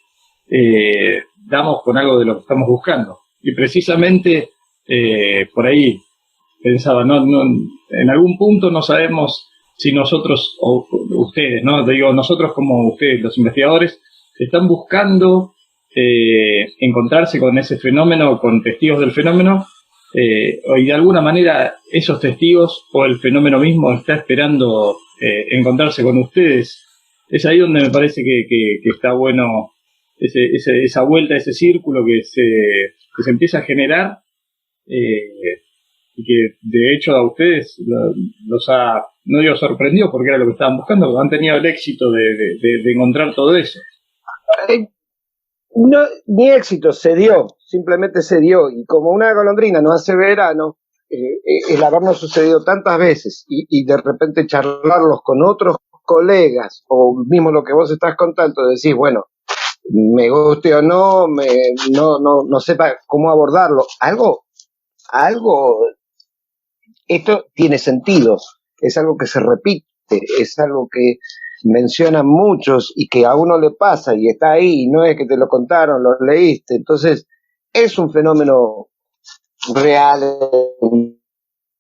damos con algo de lo que estamos buscando. Y precisamente por ahí pensaba, no, en algún punto no sabemos si nosotros, o ustedes, ¿no? Digo, nosotros como ustedes, los investigadores, están buscando encontrarse con ese fenómeno, con testigos del fenómeno, y de alguna manera esos testigos o el fenómeno mismo está esperando encontrarse con ustedes. Es ahí donde me parece que está bueno esa vuelta, ese círculo que se empieza a generar, y que de hecho a ustedes los ha, no digo sorprendido porque era lo que estaban buscando, pero han tenido el éxito de encontrar todo eso.
No, mi éxito se dio, simplemente se dio, y como una golondrina no hace verano, el habernos sucedido tantas veces y de repente charlarlos con otros colegas, o mismo lo que vos estás contando, decís, bueno, me guste o no, no sepa cómo abordarlo, algo, esto tiene sentido, es algo que se repite, es algo que mencionan muchos y que a uno le pasa y está ahí, no es que te lo contaron, lo leíste, entonces es un fenómeno real,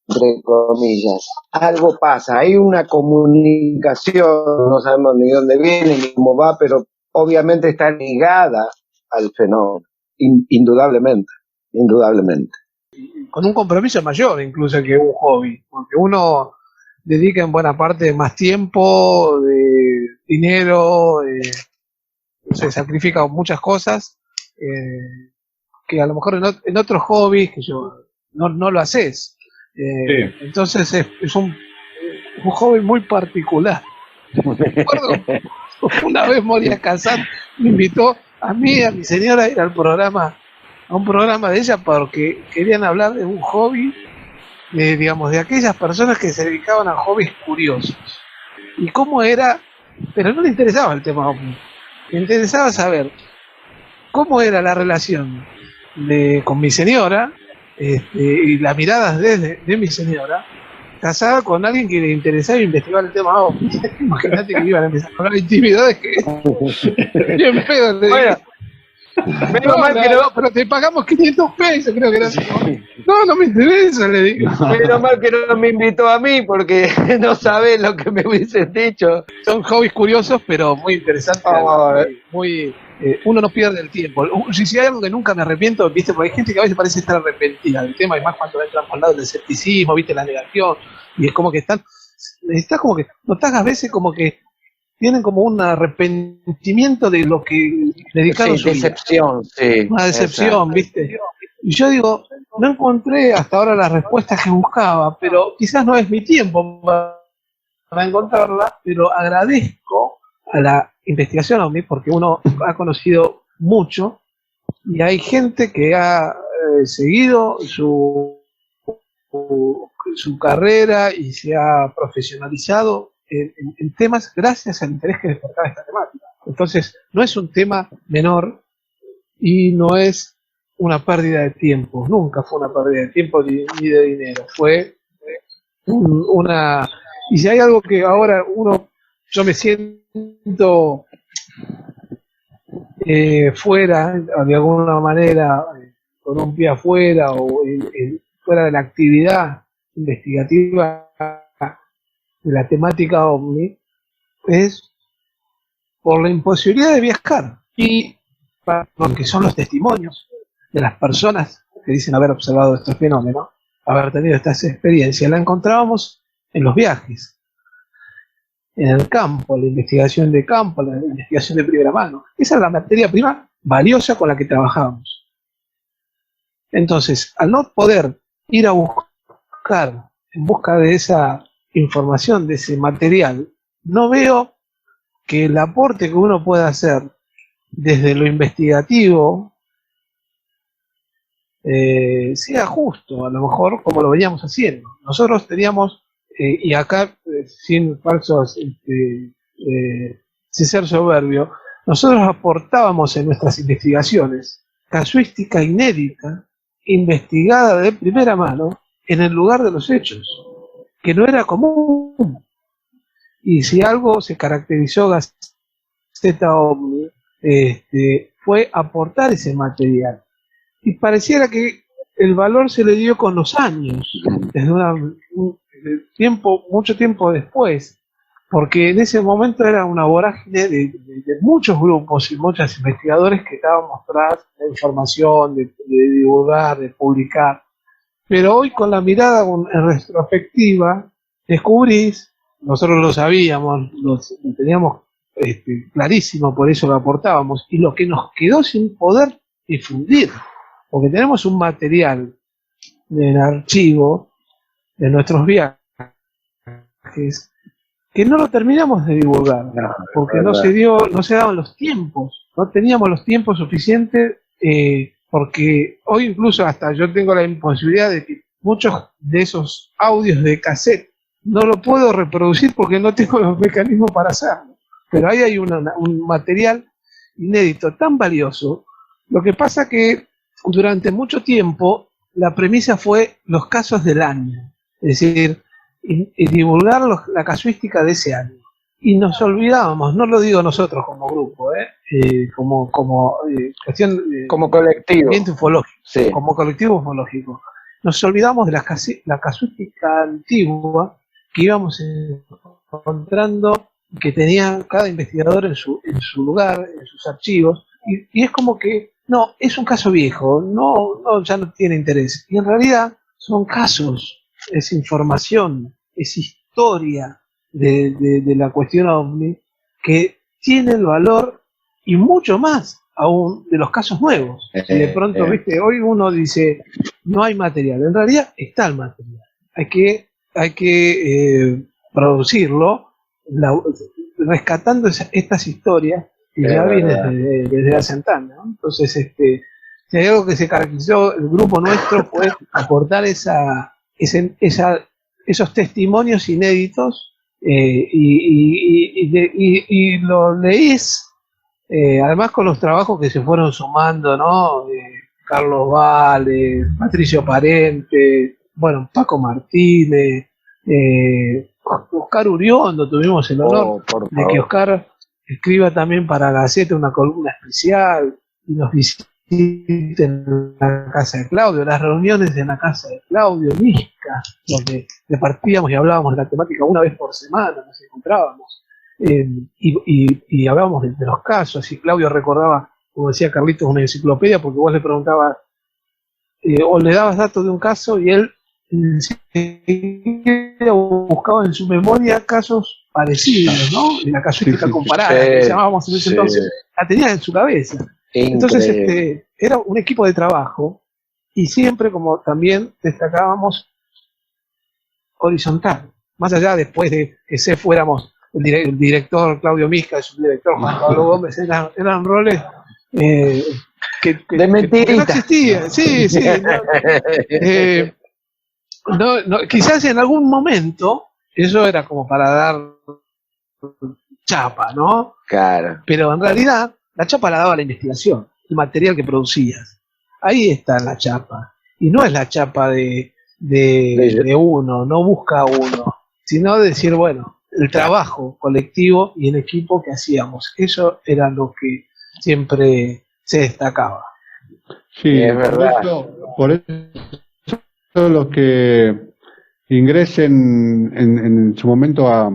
entre comillas, algo pasa, hay una comunicación, no sabemos ni dónde viene ni cómo va, pero obviamente está ligada al fenómeno, indudablemente.
Con un compromiso mayor incluso que un hobby, porque uno dedica en buena parte más tiempo, de dinero, se sacrifica muchas cosas que a lo mejor en otros hobbies que yo no lo haces.
Sí.
Entonces es un hobby muy particular. Recuerdo, una vez Moria Kazan me invitó a mí y a mi señora a ir a un programa de ella porque querían hablar de un hobby de aquellas personas que se dedicaban a hobbies curiosos. Y cómo era, pero no le interesaba el tema ovni. Le interesaba saber cómo era la relación con mi señora, y las miradas de mi señora, casada con alguien que le interesaba investigar el tema ovni. Imagínate que iban a empezar a hablar de intimidades que bien pedo.
Menos mal que no,
pero te pagamos 500 pesos, creo que era. No me interesa, le digo.
Menos mal que no me invitó a mí, porque no sabés lo que me hubiesen dicho.
Son hobbies curiosos, pero muy interesantes. Muy, uno no pierde el tiempo. Si hay algo que nunca me arrepiento, viste, porque hay gente que a veces parece estar arrepentida del tema, y más cuando entran por el lado del escepticismo, viste, la negación, y es como que estás como que, notas a veces como que tienen como un arrepentimiento de lo que dedicaron su vida. Una decepción, ¿viste? Y yo digo, no encontré hasta ahora las respuestas que buscaba, pero quizás no es mi tiempo para encontrarla, pero agradezco a la investigación OVNI porque uno ha conocido mucho y hay gente que ha seguido su carrera y se ha profesionalizado en temas gracias al interés que despertaba esta temática.
Entonces, no es un tema menor y no es una pérdida de tiempo, nunca fue una pérdida de tiempo ni de dinero, fue una... Y si hay algo que ahora yo me siento fuera, de alguna manera, con un pie afuera o fuera de la actividad investigativa de la temática OVNI, es por la imposibilidad de viajar y porque son los testimonios de las personas que dicen haber observado estos fenómenos, haber tenido estas experiencias, la encontrábamos en los viajes, en el campo, la investigación de campo, la investigación de primera mano. Esa es la materia prima valiosa con la que trabajamos. Entonces, al no poder ir a buscar, en busca de esa información, de ese material, no veo que el aporte que uno pueda hacer desde lo investigativo sea justo, a lo mejor como lo veníamos haciendo. Nosotros teníamos, y acá sin falsos, sin ser soberbio, nosotros aportábamos en nuestras investigaciones casuística inédita, investigada de primera mano en el lugar de los hechos, que no era común. Y si algo se caracterizó Gaceta OVNI, fue aportar ese material. Y pareciera que el valor se le dio con los años, desde mucho tiempo después, porque en ese momento era una vorágine de muchos grupos y muchos investigadores que estábamos tras de información, de divulgar, de publicar. Pero hoy con la mirada en retrospectiva, descubrís, nosotros lo sabíamos, lo teníamos clarísimo, por eso lo aportábamos, y lo que nos quedó sin poder difundir, porque tenemos un material en archivo de nuestros viajes que no lo terminamos de divulgar, porque no se daban los tiempos, no teníamos los tiempos suficientes, porque hoy incluso hasta yo tengo la imposibilidad de que muchos de esos audios de cassette no lo puedo reproducir porque no tengo los mecanismos para hacerlo, pero ahí hay un material inédito tan valioso. Lo que pasa que durante mucho tiempo la premisa fue los casos del año, es decir, y divulgar la casuística de ese año. Y nos olvidábamos, no lo digo nosotros como grupo, como cuestión
como colectivo,
ufológico,
sí.
Como colectivo ufológico. Nos olvidamos de la casuística antigua que íbamos encontrando, que tenía cada investigador en su lugar, en sus archivos, y es como que no, es un caso viejo, no, ya no tiene interés. Y en realidad son casos, es información, es historia de la cuestión OVNI que tiene el valor y mucho más aún de los casos nuevos. Si de pronto, viste, hoy uno dice, no hay material, en realidad está el material. Hay que producirlo, rescatando estas historias que ya vienen desde hace antaño, ¿no? Entonces, si hay algo que se caracterizó el grupo nuestro fue aportar esos testimonios inéditos, y lo leís, además con los trabajos que se fueron sumando, ¿no? Carlos Vale, Patricio Parente, bueno, Paco Martínez, Oscar Uriondo, tuvimos el honor de que Oscar escriba también para Gaceta una columna especial y nos visite en la casa de Claudio, las reuniones en la casa de Claudio Misca, donde departíamos y hablábamos de la temática una vez por semana, nos encontrábamos, y hablábamos de los casos, y Claudio recordaba, como decía Carlitos, una enciclopedia, porque vos le preguntabas, o le dabas datos de un caso, y él buscaba en su memoria casos parecidos, ¿no? En la casuística comparada, que llamábamos en ese entonces, la tenía en su cabeza. Entonces, era un equipo de trabajo, y siempre, como también destacábamos, horizontal. Más allá, después de que fuéramos el director Claudio Misca, el subdirector Juan Pablo Gómez, eran roles que no existían. Sí. No, quizás en algún momento, eso era como para dar chapa, ¿no?
Claro.
Pero en realidad, la chapa la daba la investigación, el material que producías. Ahí está la chapa. Y no es la chapa de uno, no busca uno, sino de decir, bueno, el trabajo colectivo y en equipo que hacíamos. Eso era lo que siempre se destacaba.
Sí,
Es verdad.
por eso los que ingresen en su momento a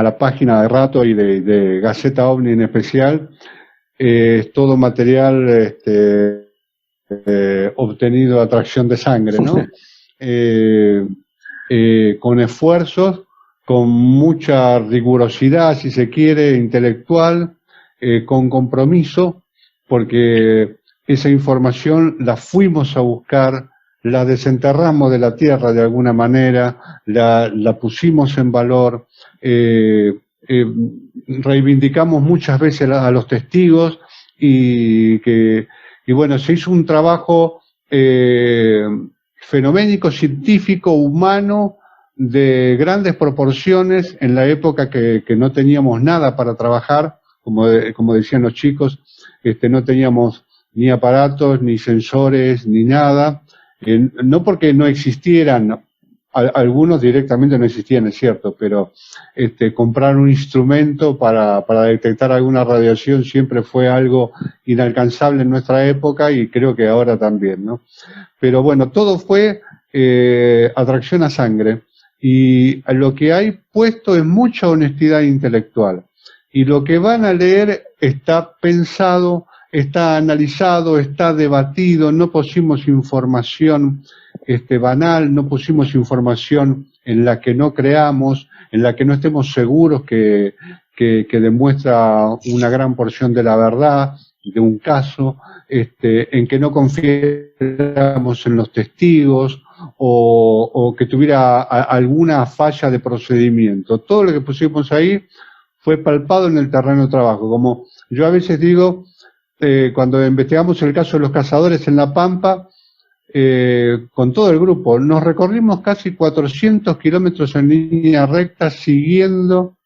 la página de Rato y de Gaceta OVNI en especial, es todo material obtenido a tracción de sangre, ¿no? Con esfuerzos, con mucha rigurosidad, si se quiere, intelectual, con compromiso, porque esa información la fuimos a buscar, la desenterramos de la tierra de alguna manera, la pusimos en valor, reivindicamos muchas veces a los testigos y bueno, se hizo un trabajo fenoménico, científico, humano, de grandes proporciones en la época que no teníamos nada para trabajar, como decían los chicos, no teníamos ni aparatos, ni sensores, ni nada, no porque no existieran, algunos directamente no existían, es cierto, pero comprar un instrumento para detectar alguna radiación siempre fue algo inalcanzable en nuestra época y creo que ahora también, ¿no? Pero bueno, todo fue atracción a sangre y lo que hay puesto es mucha honestidad intelectual y lo que van a leer está pensado, está analizado, está debatido, no pusimos información banal, no pusimos información en la que no creamos, en la que no estemos seguros que demuestra una gran porción de la verdad de un caso, en que no confiáramos en los testigos o que tuviera alguna falla de procedimiento. Todo lo que pusimos ahí fue palpado en el terreno de trabajo. Como yo a veces digo, cuando investigamos el caso de los cazadores en La Pampa, con todo el grupo, nos recorrimos casi 400 kilómetros en línea recta siguiendo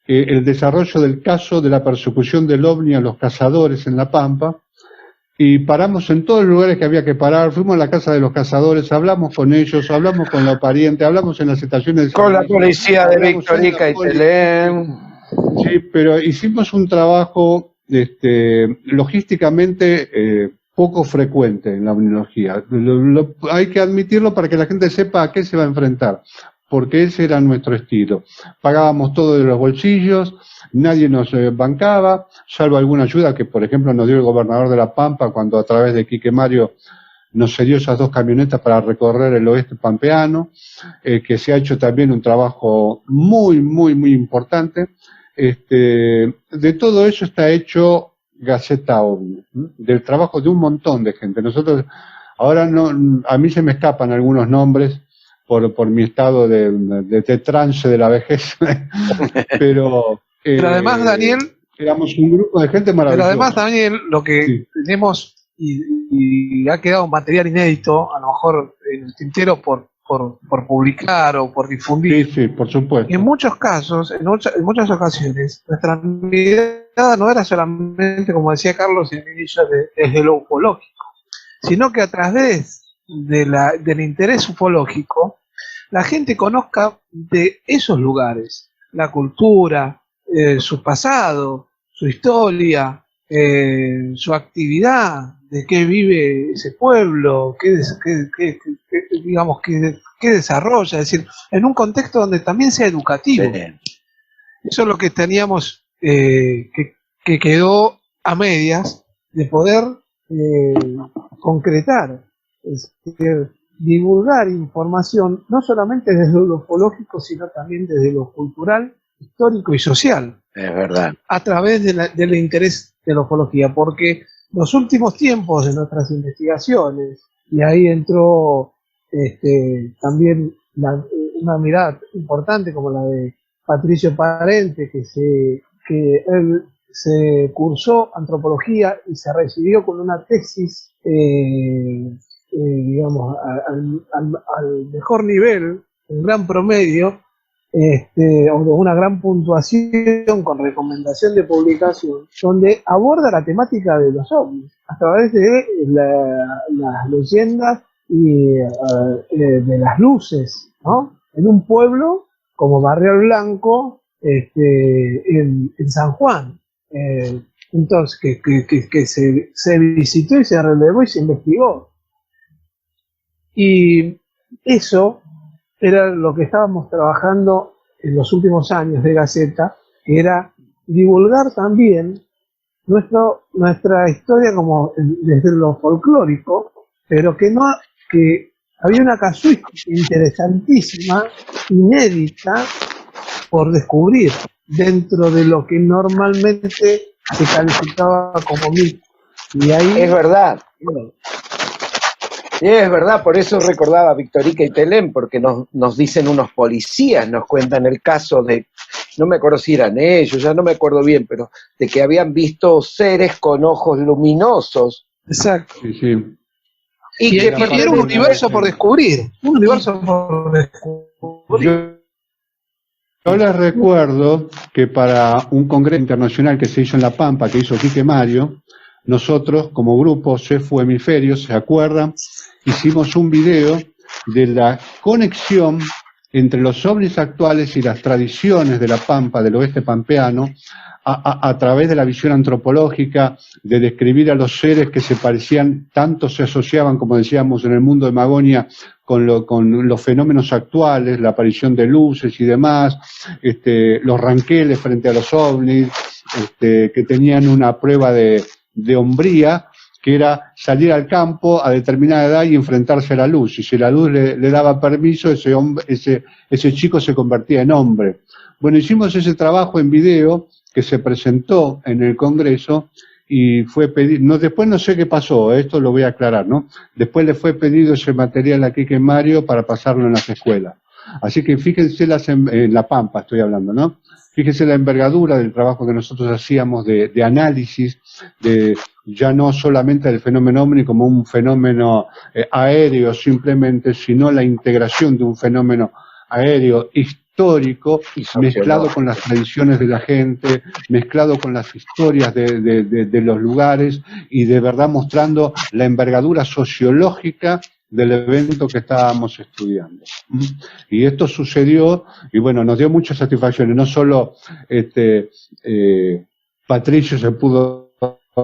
el desarrollo del caso de la persecución del OVNI a los cazadores en La Pampa, y paramos en todos los lugares que había que parar, fuimos a la casa de los cazadores, hablamos con ellos, hablamos con los parientes, hablamos en las estaciones de
Con la
servicio,
policía de
hablamos
Victorica y Telén.
Sí, pero hicimos un trabajo logísticamente poco frecuente en la omniología. Hay que admitirlo para que la gente sepa a qué se va a enfrentar, porque ese era nuestro estilo. Pagábamos todo de los bolsillos, nadie nos bancaba, salvo alguna ayuda que, por ejemplo, nos dio el gobernador de La Pampa cuando a través de Quique Mario nos cedió esas 2 camionetas para recorrer el oeste pampeano, que se ha hecho también un trabajo muy, muy, muy importante. De todo eso está hecho Gaceta OVNI, del trabajo de un montón de gente. Nosotros, ahora a mí se me escapan algunos nombres por mi estado de trance de la vejez, pero
además, Daniel,
éramos un grupo de gente maravillosa.
Pero además, Daniel, lo que tenemos y ha quedado un material inédito, a lo mejor en el tintero por publicar o por difundir.
Sí, por supuesto.
En muchos casos, en muchas ocasiones, nuestra mirada no era solamente, como decía Carlos desde lo ufológico, sino que a través del interés ufológico, la gente conozca de esos lugares, la cultura, su pasado, su historia, su actividad, de qué vive ese pueblo, qué desarrolla, es decir, en un contexto donde también sea educativo. Sí. Eso es lo que teníamos que quedó a medias de poder concretar, es decir, divulgar información no solamente desde lo ufológico, sino también desde lo cultural, histórico y social.
Es verdad.
A través del interés de la ufología, porque los últimos tiempos de nuestras investigaciones, y ahí entró también una mirada importante como la de Patricio Parente, que él se cursó antropología y se recibió con una tesis, digamos, al mejor nivel, un gran promedio,
o una gran puntuación con recomendación de publicación, donde aborda la temática de los ovnis a través de las leyendas y de las luces, ¿no? En un pueblo como Barrio Blanco, en San Juan. Entonces, que se visitó y se relevó y se investigó. Y eso era lo que estábamos trabajando en los últimos años de Gaceta, que era divulgar también nuestra historia como desde lo folclórico, pero que había una casuística interesantísima, inédita, por descubrir dentro de lo que normalmente se calificaba como mito. Y ahí
es verdad. Sí, es verdad, por eso recordaba a Victorica y Telén, porque nos dicen unos policías, nos cuentan el caso de, no me acuerdo si eran ellos, ya no me acuerdo bien, pero de que habían visto seres con ojos luminosos.
Exacto.
Sí, sí.
Y era un universo por descubrir. Un universo por descubrir.
Yo les recuerdo que para un congreso internacional que se hizo en La Pampa, que hizo Quique Mario, nosotros como grupo CEFU Hemisferio, ¿se acuerdan? Hicimos un video de la conexión entre los ovnis actuales y las tradiciones de La Pampa, del oeste pampeano, a través de la visión antropológica, de describir a los seres que se parecían, tanto se asociaban, como decíamos, en el mundo de Magonia, con los fenómenos actuales, la aparición de luces y demás, los ranqueles frente a los ovnis, que tenían una prueba de hombría, que era salir al campo a determinada edad y enfrentarse a la luz, y si la luz le daba permiso, ese chico se convertía en hombre. Bueno, hicimos ese trabajo en video que se presentó en el Congreso y fue pedido, después no sé qué pasó, esto lo voy a aclarar, ¿no? Después le fue pedido ese material a Quique Mario para pasarlo en las escuelas. Así que fíjense en La Pampa estoy hablando, ¿no? Fíjense la envergadura del trabajo que nosotros hacíamos de análisis, ya no solamente del fenómeno ovni como un fenómeno aéreo simplemente, sino la integración de un fenómeno aéreo histórico, mezclado con las tradiciones de la gente, mezclado con las historias de los lugares, y de verdad mostrando la envergadura sociológica del evento que estábamos estudiando. Y esto sucedió, y bueno, nos dio muchas satisfacciones. No solo Patricio se pudo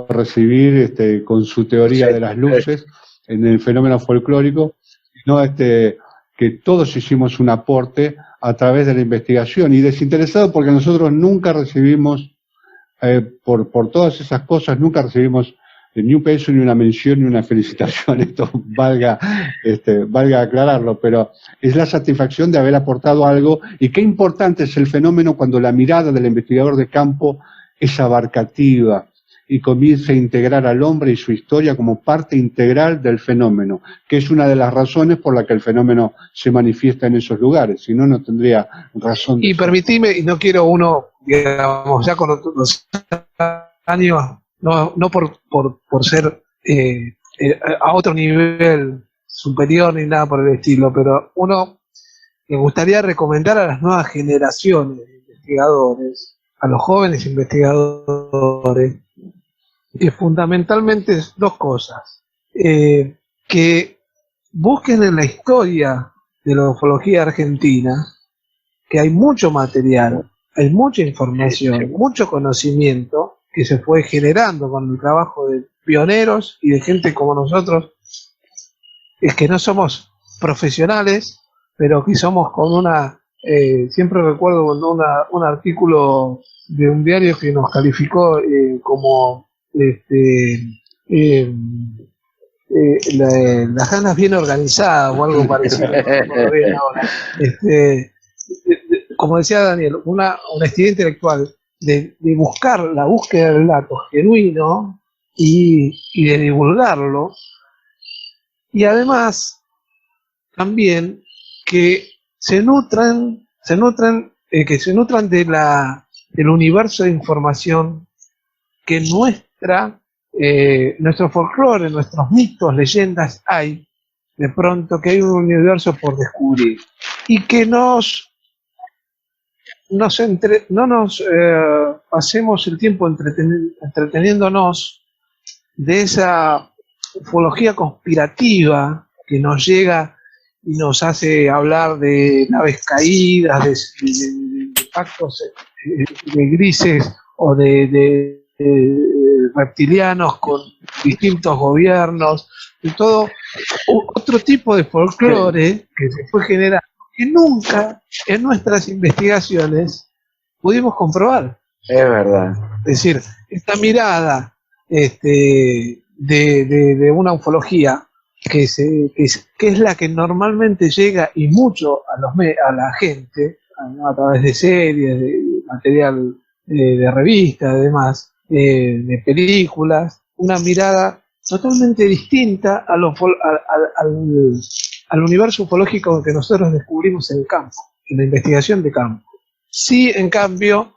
recibir con su teoría de las luces en el fenómeno folclórico, sino que todos hicimos un aporte a través de la investigación, y desinteresado, porque nosotros nunca recibimos, por todas esas cosas, nunca recibimos ni un peso, ni una mención, ni una felicitación. Esto valga aclararlo, pero es la satisfacción de haber aportado algo, y qué importante es el fenómeno cuando la mirada del investigador de campo es abarcativa y comienza a integrar al hombre y su historia como parte integral del fenómeno, que es una de las razones por la que el fenómeno se manifiesta en esos lugares, si no, no tendría razón.
Y permitime, y no quiero digamos, ya con los años, no por ser a otro nivel superior ni nada por el estilo, pero me gustaría recomendar a las nuevas generaciones de investigadores, a los jóvenes investigadores, que fundamentalmente es dos cosas: que busquen en la historia de la ufología argentina, que hay mucho material, hay mucha información, mucho conocimiento que se fue generando con el trabajo de pioneros y de gente como nosotros, es que no somos profesionales, pero que somos con siempre recuerdo un artículo de un diario que nos calificó como las ganas bien organizadas o algo parecido. Como decía Daniel, una honestidad intelectual de buscar la búsqueda del dato genuino y de divulgarlo, y además también que se nutran del universo de información que nuestro folclore, nuestros mitos, leyendas hay, de pronto que hay un universo por descubrir, y que nos no nos pasemos el tiempo entreteniéndonos de esa ufología conspirativa que nos llega y nos hace hablar de naves caídas, de pactos de grises o de reptilianos con distintos gobiernos, y todo otro tipo de folclore que se fue generando, que nunca en nuestras investigaciones pudimos comprobar.
Es verdad.
Es decir, esta mirada de una ufología que es la que normalmente llega y mucho a la gente, a través de series, de material de revistas, además, de películas, una mirada totalmente distinta al universo ufológico que nosotros descubrimos en el campo, en la investigación de campo. Sí, en cambio,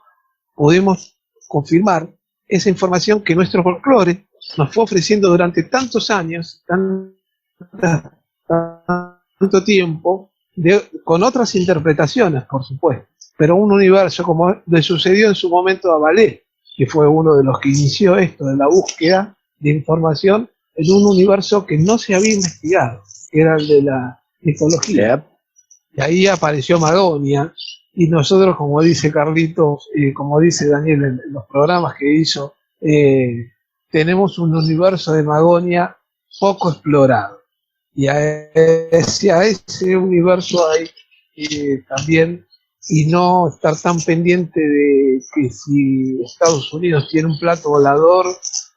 pudimos confirmar esa información que nuestro folclore nos fue ofreciendo durante tantos años, tanto tiempo, con otras interpretaciones, por supuesto, pero un universo como le sucedió en su momento a Vallée, que fue uno de los que inició esto de la búsqueda de información en un universo que no se había investigado, que era el de la mifología.
Yep.
Y ahí apareció Magonia, y nosotros, como dice Carlitos, como dice Daniel en los programas que hizo, tenemos un universo de Magonia poco explorado. Y hacia ese universo hay también, y no estar tan pendiente de que si Estados Unidos tiene un plato volador,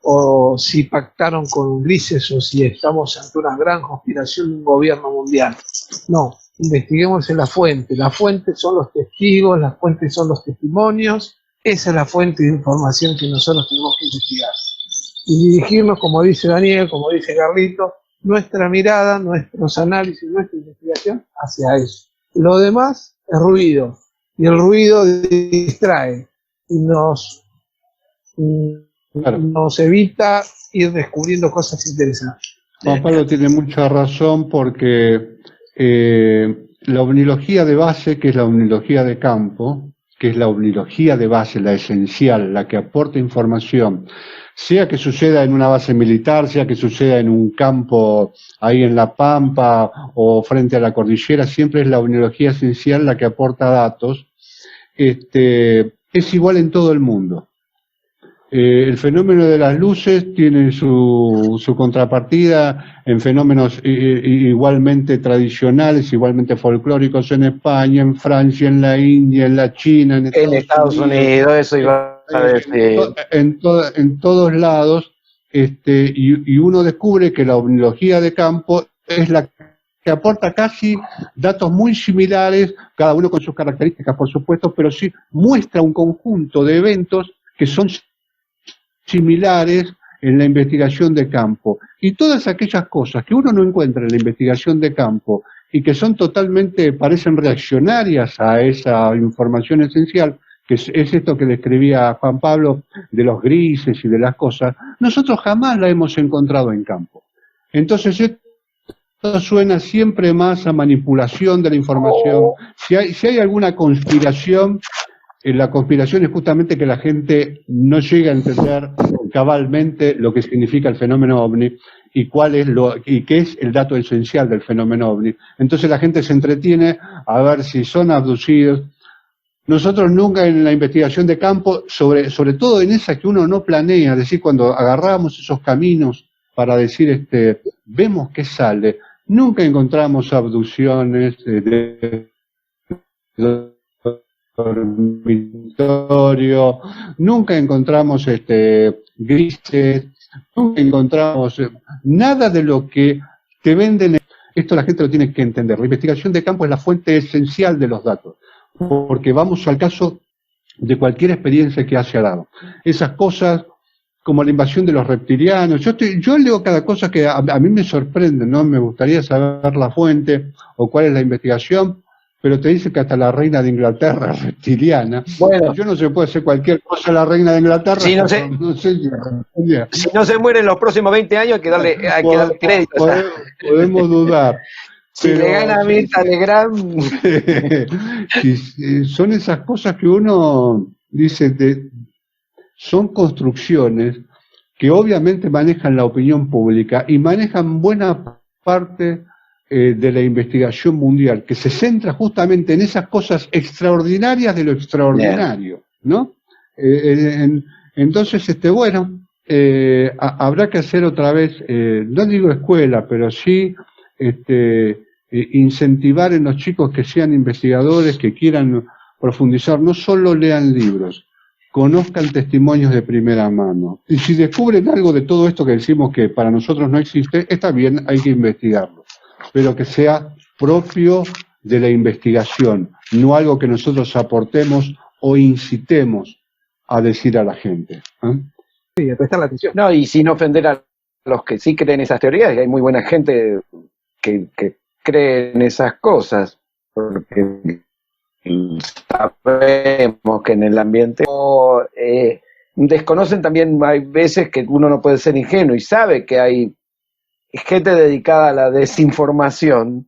o si pactaron con grises, o si estamos ante una gran conspiración de un gobierno mundial. No, investiguemos en la fuente. La fuente son los testigos, las fuentes son los testimonios. Esa es la fuente de información que nosotros tenemos que investigar. Y dirigirnos, como dice Daniel, como dice Carlito, nuestra mirada, nuestros análisis, nuestra investigación hacia eso. Lo demás es ruido, y el ruido distrae y nos evita ir descubriendo cosas interesantes.
Juan Pablo tiene mucha razón, porque la omnilogía de base, que es la omnilogía de campo, que es la omnilogía de base, la esencial, la que aporta información, sea que suceda en una base militar, sea que suceda en un campo ahí en La Pampa o frente a la cordillera, siempre es la omnilogía esencial la que aporta datos. Es igual en todo el mundo. El fenómeno de las luces tiene su contrapartida en fenómenos igualmente tradicionales, igualmente folclóricos en España, en Francia, en la India, en la China, en
Estados Unidos, eso iba a decir.
En todos lados, y uno descubre que la omnilogía de campo es la que aporta casi datos muy similares, cada uno con sus características, por supuesto, pero sí muestra un conjunto de eventos que son similares en la investigación de campo. Y todas aquellas cosas que uno no encuentra en la investigación de campo y que son totalmente, parecen reaccionarias a esa información esencial, que es esto que describía Juan Pablo, de los grises y de las cosas, nosotros jamás la hemos encontrado en campo. Entonces esto suena siempre más a manipulación de la información. Si hay alguna conspiración, la conspiración es justamente que la gente no llega a entender cabalmente lo que significa el fenómeno OVNI y qué es el dato esencial del fenómeno OVNI. Entonces la gente se entretiene a ver si son abducidos. Nosotros nunca en la investigación de campo, sobre todo en esa que uno no planea, es decir, cuando agarramos esos caminos para decir, vemos qué sale, nunca encontramos abducciones de dormitorio, nunca encontramos grises, nunca encontramos nada de lo que te venden. Esto la gente lo tiene que entender. La investigación de campo es la fuente esencial de los datos, porque vamos al caso de cualquier experiencia que haya dado. Esas cosas como la invasión de los reptilianos, yo leo cada cosa que a mí me sorprende, ¿no? Me gustaría saber la fuente o cuál es la investigación, pero te dice que hasta la reina de Inglaterra es reptiliana.
Bueno,
yo no se puede hacer cualquier cosa a la reina de Inglaterra.
Si no se muere en los próximos 20 años hay que darle crédito.
Podemos dudar.
Si le gana a mí Telegram.
Son esas cosas que uno dice, son construcciones que obviamente manejan la opinión pública y manejan buena parte de la investigación mundial, que se centra justamente en esas cosas extraordinarias de lo extraordinario, ¿no? Entonces, bueno, habrá que hacer otra vez, no digo escuela, pero sí incentivar en los chicos que sean investigadores, que quieran profundizar, no solo lean libros, conozcan testimonios de primera mano. Y si descubren algo de todo esto que decimos que para nosotros no existe, está bien, hay que investigarlo, pero que sea propio de la investigación, no algo que nosotros aportemos o incitemos a decir a la gente.
Sí, a prestar la atención.
No, y sin ofender a los que sí creen esas teorías, y hay muy buena gente que cree en esas cosas, porque sabemos que en el ambiente desconocen también, hay veces que uno no puede ser ingenuo y sabe que hay gente dedicada a la desinformación,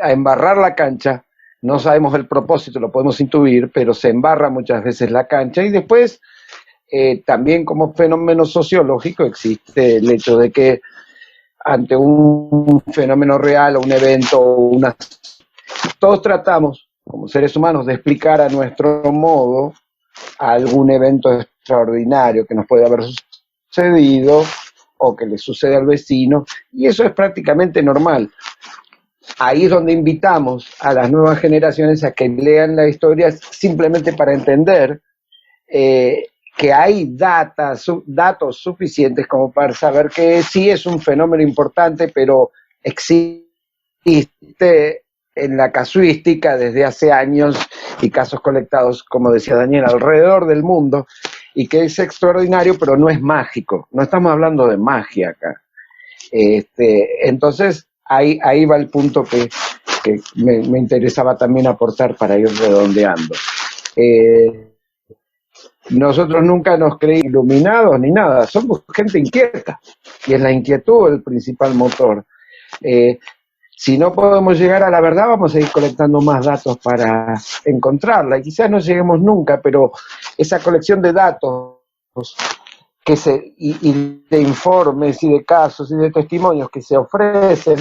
a embarrar la cancha. No sabemos el propósito, lo podemos intuir, pero se embarra muchas veces la cancha. Y después, también como fenómeno sociológico, existe el hecho de que ante un fenómeno real o un evento, todos tratamos, como seres humanos, de explicar a nuestro modo algún evento extraordinario que nos puede haber sucedido o que le sucede al vecino, y eso es prácticamente normal. Ahí es donde invitamos a las nuevas generaciones a que lean la historia simplemente para entender que hay datos suficientes como para saber que sí es un fenómeno importante, pero existe en la casuística desde hace años y casos colectados, como decía Daniel, alrededor del mundo, y que es extraordinario, pero no es mágico. No estamos hablando de magia acá. Entonces, ahí va el punto que me interesaba también aportar para ir redondeando. Nosotros nunca nos creímos iluminados ni nada, somos gente inquieta, y es la inquietud el principal motor. Si no podemos llegar a la verdad, vamos a ir colectando más datos para encontrarla, y quizás no lleguemos nunca, pero esa colección de datos y de informes y de casos y de testimonios que se ofrecen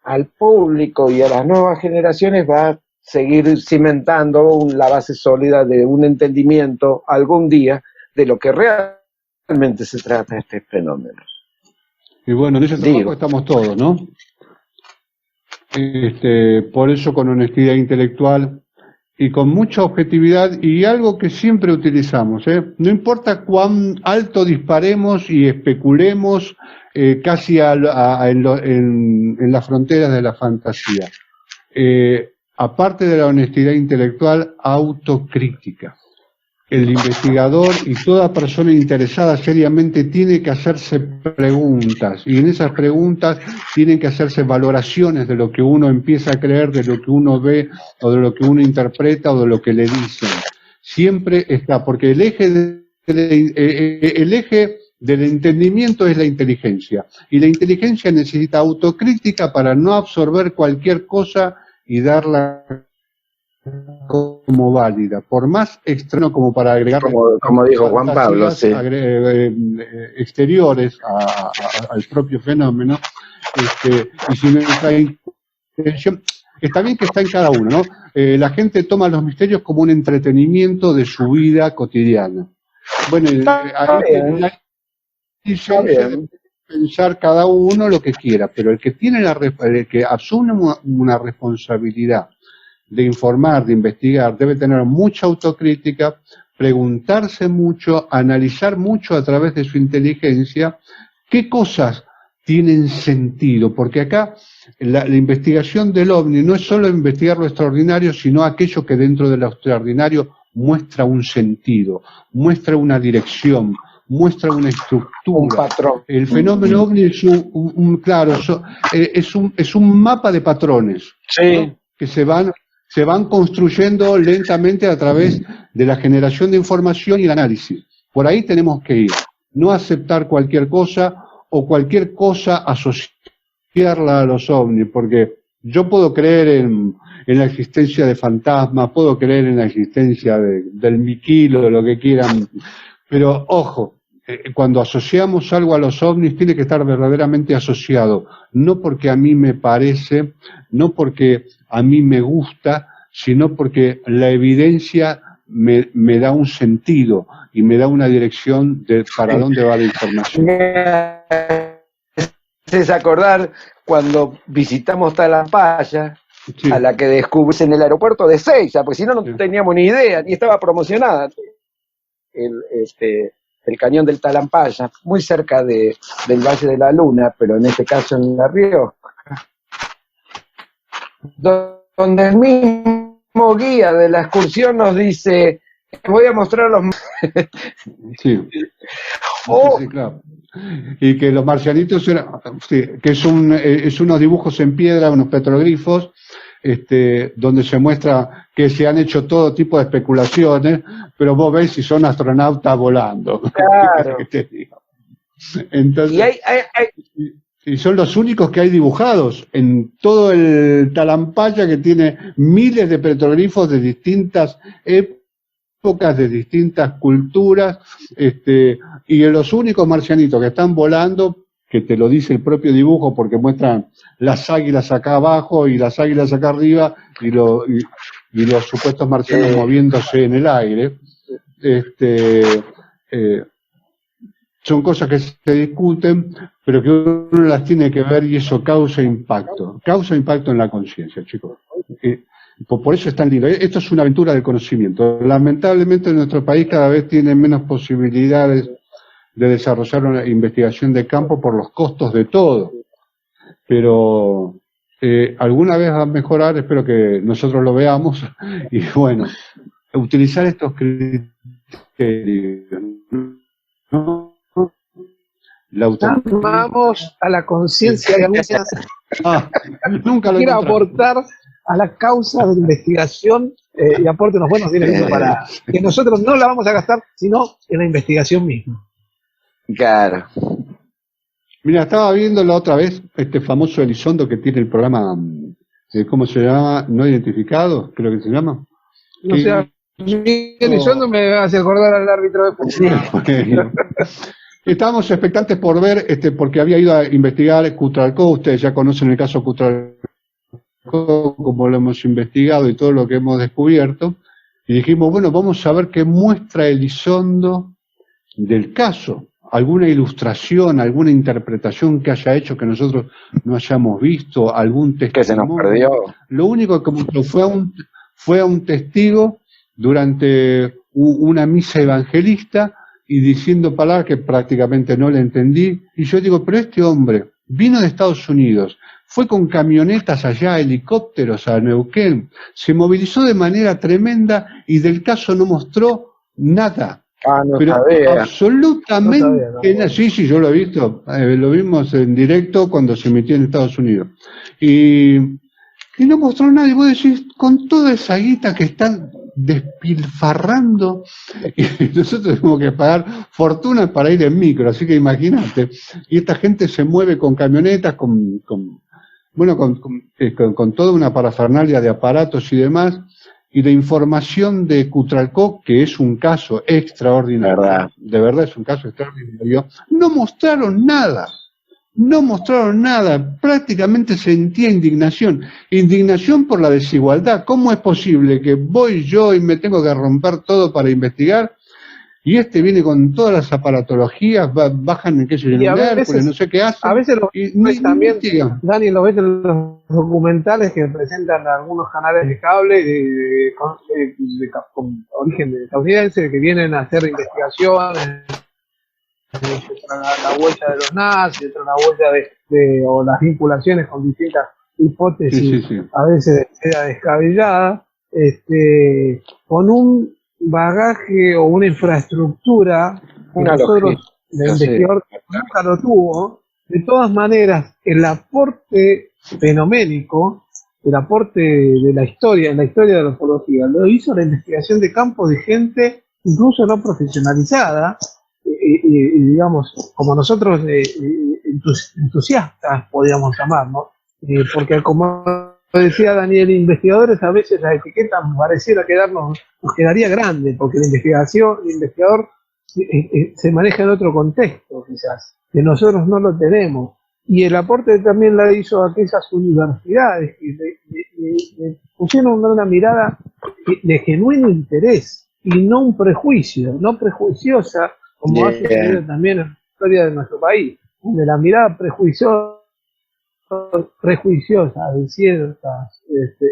al público y a las nuevas generaciones va a seguir cimentando la base sólida de un entendimiento algún día de lo que realmente se trata de este fenómeno.
Y bueno, en ese trabajo estamos todos, ¿no? Por eso, con honestidad intelectual y con mucha objetividad, y algo que siempre utilizamos, no importa cuán alto disparemos y especulemos, casi en las fronteras de la fantasía. Aparte de la honestidad intelectual, autocrítica. El investigador y toda persona interesada seriamente tiene que hacerse preguntas, y en esas preguntas tienen que hacerse valoraciones de lo que uno empieza a creer, de lo que uno ve, o de lo que uno interpreta, o de lo que le dicen. Siempre está, porque el eje del entendimiento es la inteligencia, y la inteligencia necesita autocrítica para no absorber cualquier cosa y darla como válida, por más externo como para agregar,
como dijo Juan Pablo, sí,
exteriores al propio fenómeno, y si nuestra intención, está bien que está en cada uno, ¿no? La gente toma los misterios como un entretenimiento de su vida cotidiana. Bueno, ahí pensar cada uno lo que quiera, pero el que tiene el que asume una responsabilidad de informar, de investigar, debe tener mucha autocrítica, preguntarse mucho, analizar mucho a través de su inteligencia qué cosas tienen sentido, porque acá la investigación del OVNI no es solo investigar lo extraordinario, sino aquello que dentro de lo extraordinario muestra un sentido, muestra una dirección, muestra una estructura,
un patrón.
El fenómeno OVNI es un mapa de patrones,
sí,
¿no? Que se van construyendo lentamente a través de la generación de información y el análisis. Por ahí tenemos que ir. No aceptar cualquier cosa o cualquier cosa asociada asociarla a los ovnis, porque yo puedo creer en la existencia de fantasmas, puedo creer en la existencia del miquilo, lo que quieran, pero ojo, cuando asociamos algo a los ovnis tiene que estar verdaderamente asociado, no porque a mí me parece, no porque a mí me gusta, sino porque la evidencia me da un sentido y me da una dirección de para dónde va la información.
Es acordar cuando visitamos Talampaya,
Sí.
a la que descubrimos en el aeropuerto de Ezeiza, porque si no, no teníamos ni idea, ni estaba promocionada el cañón del Talampaya, muy cerca del Valle de la Luna, pero en este caso en La Rioja, donde el mismo guía de la excursión nos dice: voy a mostrar los...
Sí.
Oh.
Sí, claro. Y que los marcianitos eran, sí, que es unos dibujos en piedra, unos petroglifos, donde se muestra que se han hecho todo tipo de especulaciones, pero vos ves si son astronautas volando.
Claro.
Entonces, y son los únicos que hay dibujados en todo el Talampaya, que tiene miles de petroglifos de distintas épocas, de distintas culturas, y los únicos marcianitos que están volando, que te lo dice el propio dibujo porque muestran las águilas acá abajo y las águilas acá arriba y los supuestos marcianos moviéndose en el aire, son cosas que se discuten, pero que uno las tiene que ver y eso causa impacto en la conciencia, chicos. Por eso es tan lindo. Esto es una aventura del conocimiento. Lamentablemente en nuestro país cada vez tiene menos posibilidades de desarrollar una investigación de campo por los costos de todo. Pero alguna vez va a mejorar, espero que nosotros lo veamos. Y bueno, utilizar estos criterios, ¿no?
Vamos a la conciencia de algunas.
Nunca lo
quiero
encontramos.
aportar a la causa de la investigación y aporte unos buenos dineros para que nosotros no la vamos a gastar, sino en la investigación misma.
Claro.
Mira, estaba viendo la otra vez este famoso Elizondo que tiene el programa, ¿cómo se llama? No identificado, creo que se llama.
No sé, Miguel Elizondo me hace acordar al árbitro de fútbol.
Bueno. Estábamos expectantes por ver, porque había ido a investigar Cutralcó. Ustedes ya conocen el caso Cutralcó, como lo hemos investigado y todo lo que hemos descubierto. Y dijimos, bueno, vamos a ver qué muestra Elizondo del caso. Alguna ilustración, alguna interpretación que haya hecho que nosotros no hayamos visto, algún testimonio.
Que se nos perdió.
Lo único que fue a un testigo durante una misa evangelista y diciendo palabras que prácticamente no le entendí. Y yo digo, pero este hombre vino de Estados Unidos, fue con camionetas allá, helicópteros a Neuquén, se movilizó de manera tremenda y del caso no mostró nada.
No
pero
sabía.
absolutamente
No sabía.
Sí, yo lo he visto, lo vimos en directo cuando se emitió en Estados Unidos y no mostró nada. Y vos decís, con toda esa guita que están despilfarrando, y nosotros tenemos que pagar fortunas para ir en micro, así que imagínate. Y esta gente se mueve con camionetas, con toda una parafernalia de aparatos y demás, y de información de Cutralcó, que es un caso extraordinario.
¿Verdad?
De verdad es un caso extraordinario. No mostraron nada. Prácticamente sentía indignación por la desigualdad. ¿Cómo es posible que voy yo y me tengo que romper todo para investigar? Y viene con todas las aparatologías, bajan en qué sé yo,
Y a veces-
Hércules, no sé qué hacen.
A veces lo
y
ves también,
investigan.
Dani, lo ves en los documentales que presentan algunos canales de cable con origen estadounidense que vienen a hacer investigaciones, la huella de los nazis, la huella o las vinculaciones con distintas hipótesis,
Sí.
a veces era descabellada, con un bagaje o una infraestructura que
Una
nosotros, el
logística,
investigador, nunca lo tuvo. De todas maneras, el aporte fenoménico, el aporte de la historia, en la historia de la ufología, lo hizo la investigación de campo de gente incluso no profesionalizada, y digamos, como nosotros entusiastas, podríamos llamar, ¿no? Porque como decía Daniel, investigadores a veces la etiqueta pareciera nos quedaría grande, porque el investigador se maneja en otro contexto, quizás, que nosotros no lo tenemos. Y el aporte también la hizo aquellas universidades que le pusieron una mirada de genuino interés y no un prejuicio, no prejuiciosa, como ha sucedido también en la historia de nuestro país, donde la mirada prejuiciosa de ciertas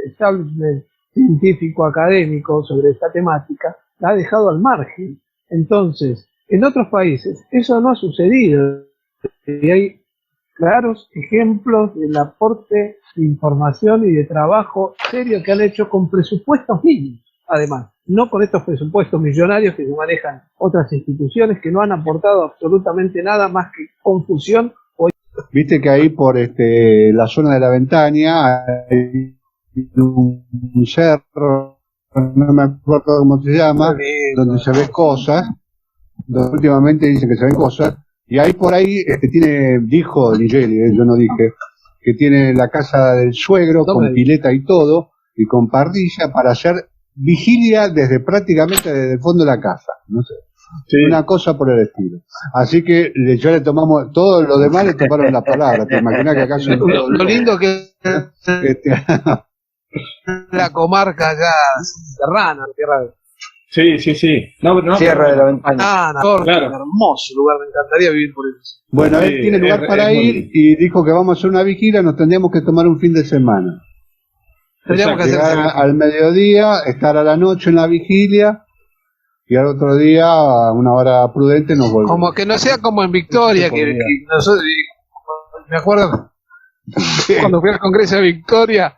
establishment científico-académico sobre esta temática la ha dejado al margen. Entonces, en otros países eso no ha sucedido y hay claros ejemplos del aporte de información y de trabajo serio que han hecho con presupuestos mínimos, además, no con estos presupuestos millonarios que se manejan otras instituciones que no han aportado absolutamente nada más que confusión.
Viste que ahí por la zona de la Ventaña hay un cerro, no me acuerdo cómo se llama, donde se ve cosas, donde últimamente dicen que se ven cosas, y ahí por ahí dijo Ligeli, yo no dije, que tiene la casa del suegro con pileta y todo, y con parrilla para hacer vigilia prácticamente desde el fondo de la casa, no sé. Sí. Una cosa por el estilo. Así que ya le tomamos, todo lo demás le tomaron la palabra. ¿Te imaginas que acá son
lo lindo que la comarca ya serrana, tierra.
Sí.
Sierra de la Ventaña.
Claro. Hermoso lugar, me encantaría vivir por eso.
Bueno, él tiene lugar para ir y dijo que vamos a hacer una vigilia, nos tendríamos que tomar un fin de semana.
Tendríamos que
llegar al mediodía, estar a la noche en la vigilia. Y al otro día, a una hora prudente, nos volvemos.
Como que no sea como en Victoria, que nosotros, me acuerdo cuando fui al Congreso de Victoria,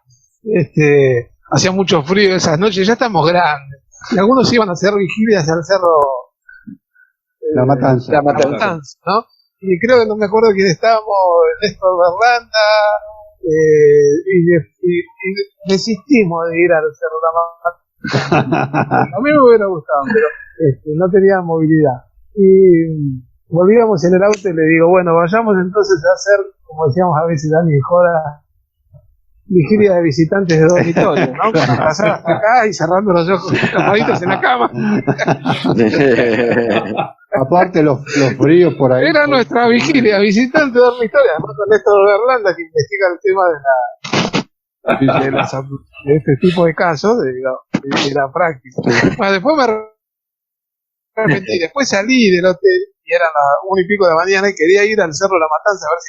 hacía mucho frío esas noches, ya estamos grandes. Y algunos iban a hacer vigilias al cerro
La Matanza,
¿no? Y creo que no me acuerdo quién estábamos, Néstor Berlanda, y desistimos de ir al cerro La Matanza. A mí me hubiera gustado, pero no tenía movilidad. Y volvíamos en el auto y le digo, bueno, vayamos entonces a hacer, como decíamos a veces Dani y Joda, vigilia de visitantes de dormitorio, ¿no? Para pasar hasta acá y cerrando los ojos tapaditos en la cama.
Aparte los fríos por ahí.
Era nuestra vigilia, visitante de dormitorio, además con Néstor Berlanda, que investiga el tema de este tipo de casos, de la práctica. Bueno, después me arrepentí, después salí del hotel y eran las 1:00 de la mañana y quería ir al Cerro La Matanza a ver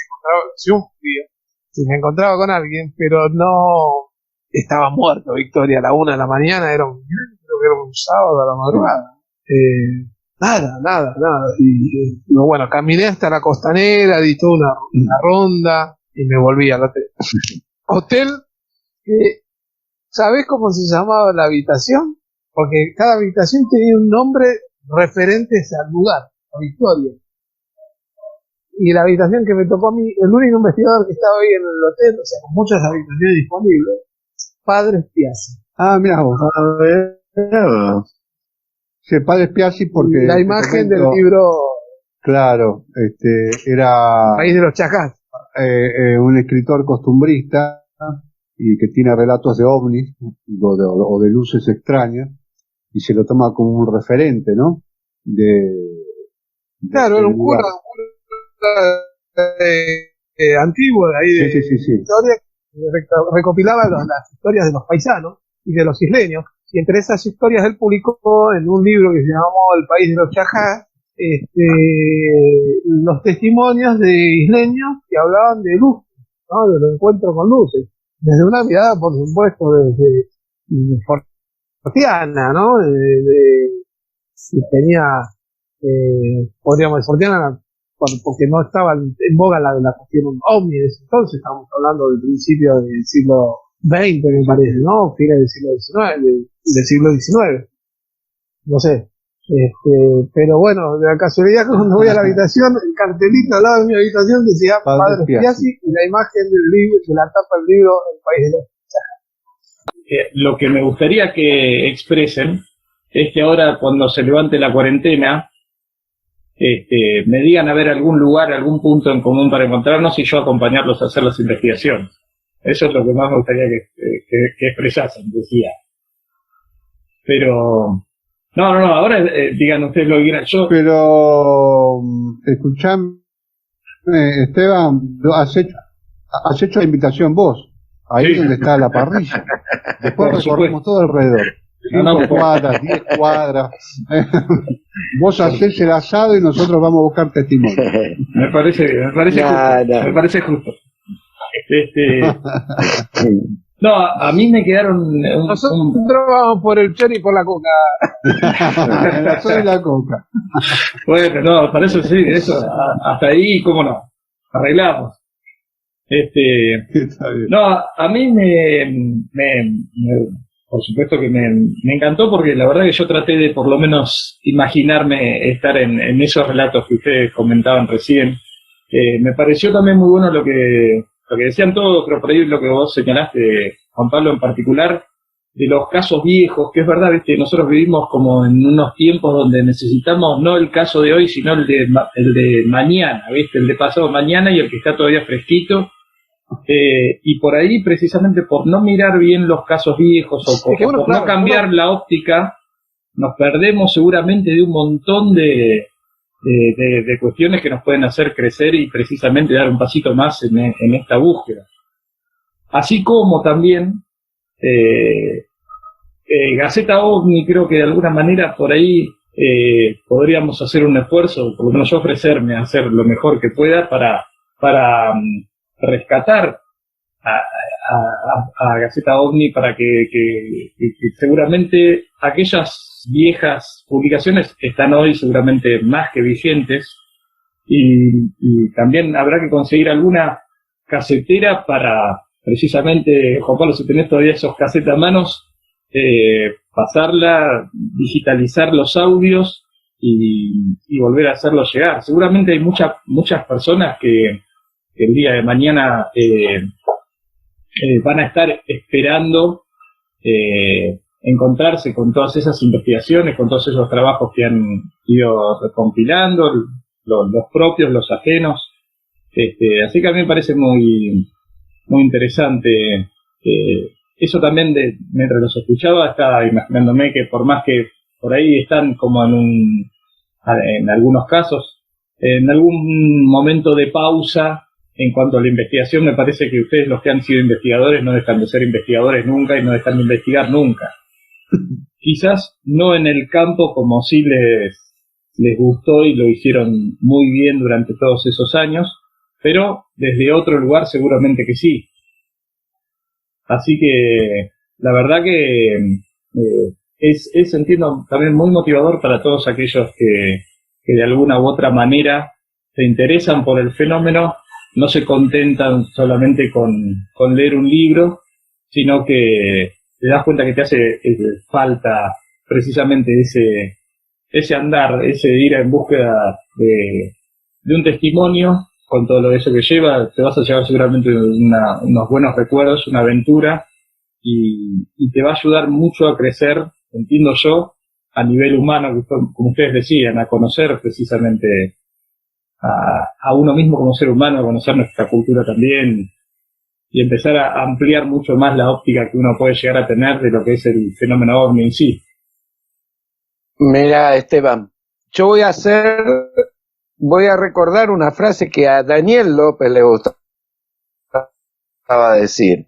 si me encontraba con alguien, pero no estaba muerto Victoria a la 1:00 de la mañana, creo que era un sábado a la madrugada. Nada. Y bueno, caminé hasta la Costanera, di toda una ronda y me volví al hotel. Hotel. ¿Sabés cómo se llamaba la habitación? Porque cada habitación tenía un nombre referente al lugar, a Victoria. Y la habitación que me tocó a mí, el único investigador que estaba ahí en el hotel, o sea, con muchas habitaciones disponibles, Padre Spiazzi.
Ah, mira vos. Sí, Padre Spiazzi porque...
La imagen del libro...
Claro, era...
País de los Chacás.
Un escritor costumbrista y que tiene relatos de ovnis o de luces extrañas y se lo toma como un referente, ¿no?
Claro, era un cura antiguo de ahí de Victoria, que recopilaba las historias de los paisanos y de los isleños, y entre esas historias él publicó en un libro que se llamó El País de los Chajás los testimonios de isleños que hablaban de luz, ¿no? Del encuentro con luces, desde una mirada, por supuesto, desde fortiana, ¿no? Tenía, podríamos decir, fortiana, porque no estaba en boga la cuestión ovni de ese entonces, estamos hablando del principio del siglo XX, me parece, ¿no? Fines del siglo XIX, del siglo XIX, no sé. Pero bueno, de la casualidad, cuando voy a la habitación, el cartelito al lado de mi habitación decía Padre Spiazzi y la imagen del libro, de la tapa del libro El País de los Chajás.
Lo que me gustaría que expresen es que ahora, cuando se levante la cuarentena, me digan a ver algún lugar, algún punto en común para encontrarnos y yo acompañarlos a hacer las investigaciones. Eso es lo que más me gustaría que expresasen, decía. Pero, no, ahora digan ustedes lo que quieran.
Pero, escuchame, Esteban, has hecho la invitación vos, ahí
Sí.
donde está la parrilla. Después
Por
recorremos todo alrededor. 5 cuadras, 10 cuadras. Vos hacés el asado y nosotros vamos a buscar testimonio.
Me parece justo. Me parece justo. No, a mí me quedaron
Nosotros vamos por el chori y por la coca.
El asado y la coca.
Bueno, no, para eso sí, eso, hasta ahí, cómo no, arreglamos.
Está bien.
No, a mí por supuesto que me encantó porque la verdad que yo traté de por lo menos imaginarme estar en esos relatos que ustedes comentaban recién. Me pareció también muy bueno lo que decían todos, pero por ahí lo que vos señalaste, Juan Pablo en particular, de los casos viejos, que es verdad, ¿viste? Nosotros vivimos como en unos tiempos donde necesitamos no el caso de hoy, sino el de mañana, ¿viste? El de pasado mañana y el que está todavía fresquito. Y por ahí, precisamente por no mirar bien los casos viejos o por no cambiar la óptica, nos perdemos seguramente de un montón de cuestiones que nos pueden hacer crecer y precisamente dar un pasito más en esta búsqueda. Así como también Gaceta OVNI, creo que de alguna manera por ahí podríamos hacer un esfuerzo, por lo menos yo ofrecerme a hacer lo mejor que pueda para rescatar a Gaceta OVNI para que seguramente aquellas viejas publicaciones están hoy seguramente más que vigentes y también habrá que conseguir alguna casetera para precisamente, Juan Pablo, si tenés todavía esos casetas a manos, pasarla, digitalizar los audios y volver a hacerlos llegar. Seguramente hay muchas personas que el día de mañana van a estar esperando encontrarse con todas esas investigaciones, con todos esos trabajos que han ido recompilando, los propios, los ajenos. Así que a mí me parece muy interesante. Eso también, mientras los escuchaba, estaba imaginándome que por más que por ahí están como en algunos casos, en algún momento de pausa, en cuanto a la investigación, me parece que ustedes, los que han sido investigadores, no dejan de ser investigadores nunca y no dejan de investigar nunca. Quizás no en el campo como sí les gustó y lo hicieron muy bien durante todos esos años, pero desde otro lugar seguramente que sí. Así que la verdad que es entiendo, también muy motivador para todos aquellos que de alguna u otra manera se interesan por el fenómeno. No se contentan solamente con leer un libro, sino que te das cuenta que te hace falta precisamente ese andar, ese ir en búsqueda de un testimonio, con todo eso que lleva. Te vas a llevar seguramente unos buenos recuerdos, una aventura, y te va a ayudar mucho a crecer, entiendo yo, a nivel humano, como ustedes decían, a conocer precisamente a uno mismo como ser humano, a conocer nuestra cultura también y empezar a ampliar mucho más la óptica que uno puede llegar a tener de lo que es el fenómeno OVNI en sí.
Mira, Esteban, yo voy a recordar una frase que a Daniel López le gustaba decir,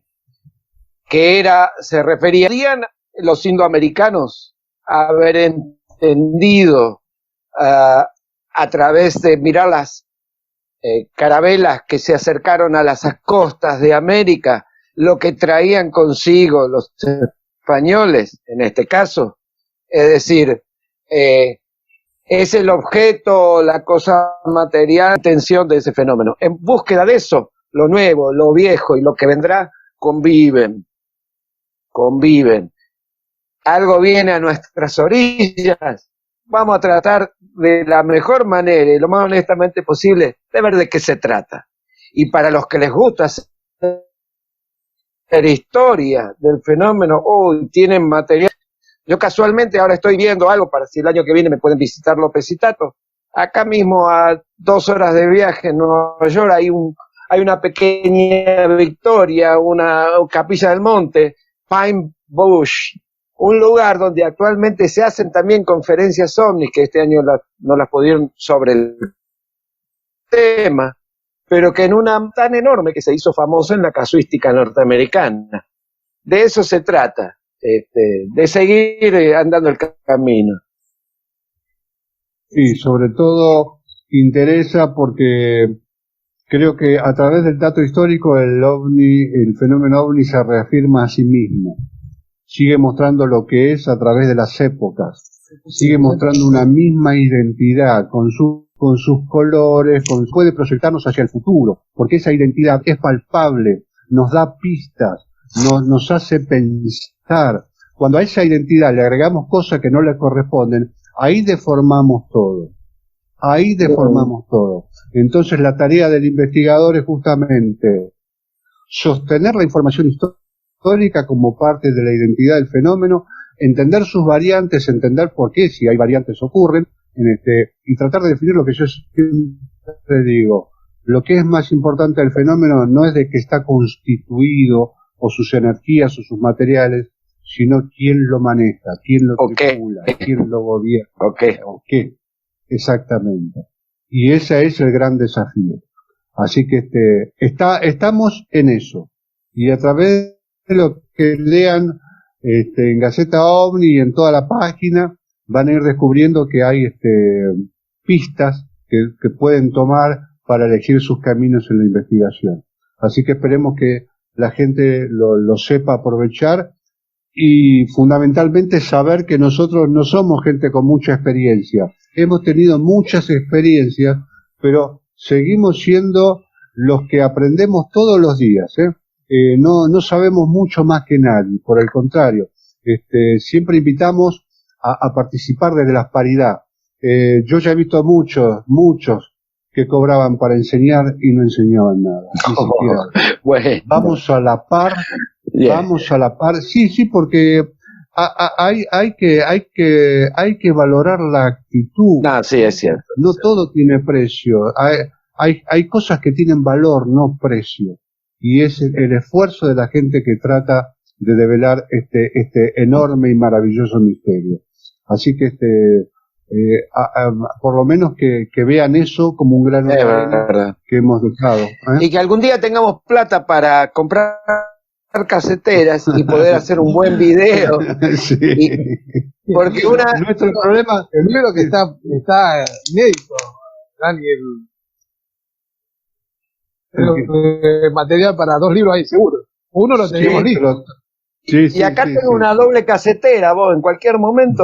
que se referían los indoamericanos a haber entendido a través de mirar las carabelas que se acercaron a las costas de América, lo que traían consigo los españoles, en este caso. Es decir, es el objeto, la cosa material, la intención de ese fenómeno. En búsqueda de eso, lo nuevo, lo viejo y lo que vendrá conviven. Algo viene a nuestras orillas. Vamos a tratar de la mejor manera y lo más honestamente posible de ver de qué se trata. Y para los que les gusta hacer historia del fenómeno, tienen material. Yo casualmente ahora estoy viendo algo para si el año que viene me pueden visitar López y Tato. acá mismo a 2 horas de viaje en Nueva York hay una pequeña Victoria, una Capilla del Monte, Pine Bush, un lugar donde actualmente se hacen también conferencias ovnis, que este año no las pudieron sobre el tema, pero que en una tan enorme que se hizo famoso en la casuística norteamericana. De eso se trata, de seguir andando el camino.
Sí, sobre todo interesa porque creo que a través del dato histórico el fenómeno ovni se reafirma a sí mismo. Sigue mostrando lo que es a través de las épocas. Sigue mostrando una misma identidad con sus colores, puede proyectarnos hacia el futuro, porque esa identidad es palpable, nos da pistas, nos hace pensar. Cuando a esa identidad le agregamos cosas que no le corresponden, ahí deformamos todo. Entonces la tarea del investigador es justamente sostener la información histórica como parte de la identidad del fenómeno, entender sus variantes, entender por qué, si hay variantes ocurren, y tratar de definir lo que yo siempre digo. Lo que es más importante del fenómeno no es de que está constituido, o sus energías, o sus materiales, sino quién lo maneja, quién lo tripula, quién lo gobierna, o qué. Exactamente. Y ese es el gran desafío. Así que estamos en eso. Y a través de lo que lean en Gaceta OVNI y en toda la página, van a ir descubriendo que hay pistas que pueden tomar para elegir sus caminos en la investigación. Así que esperemos que la gente lo sepa aprovechar y fundamentalmente saber que nosotros no somos gente con mucha experiencia. Hemos tenido muchas experiencias, pero seguimos siendo los que aprendemos todos los días, no sabemos mucho más que nadie, por el contrario, siempre invitamos a participar desde la paridad. Yo ya he visto muchos que cobraban para enseñar y no enseñaban nada, ni siquiera.
Bueno.
Vamos a la par, sí, porque hay que valorar la actitud.
Sí, es cierto.
No todo tiene precio. Hay cosas que tienen valor, no precio. Y es el esfuerzo de la gente que trata de develar este enorme y maravilloso misterio. Así que por lo menos que vean eso como un gran
verdad
que hemos dejado.
Y que algún día tengamos plata para comprar caseteras y poder hacer un buen video.
Sí.
Porque
nuestro problema,
el libro que está inédito, Daniel, material para 2 libros ahí seguro. Uno lo tenemos listo.
Y acá tengo una doble casetera, vos, en cualquier momento.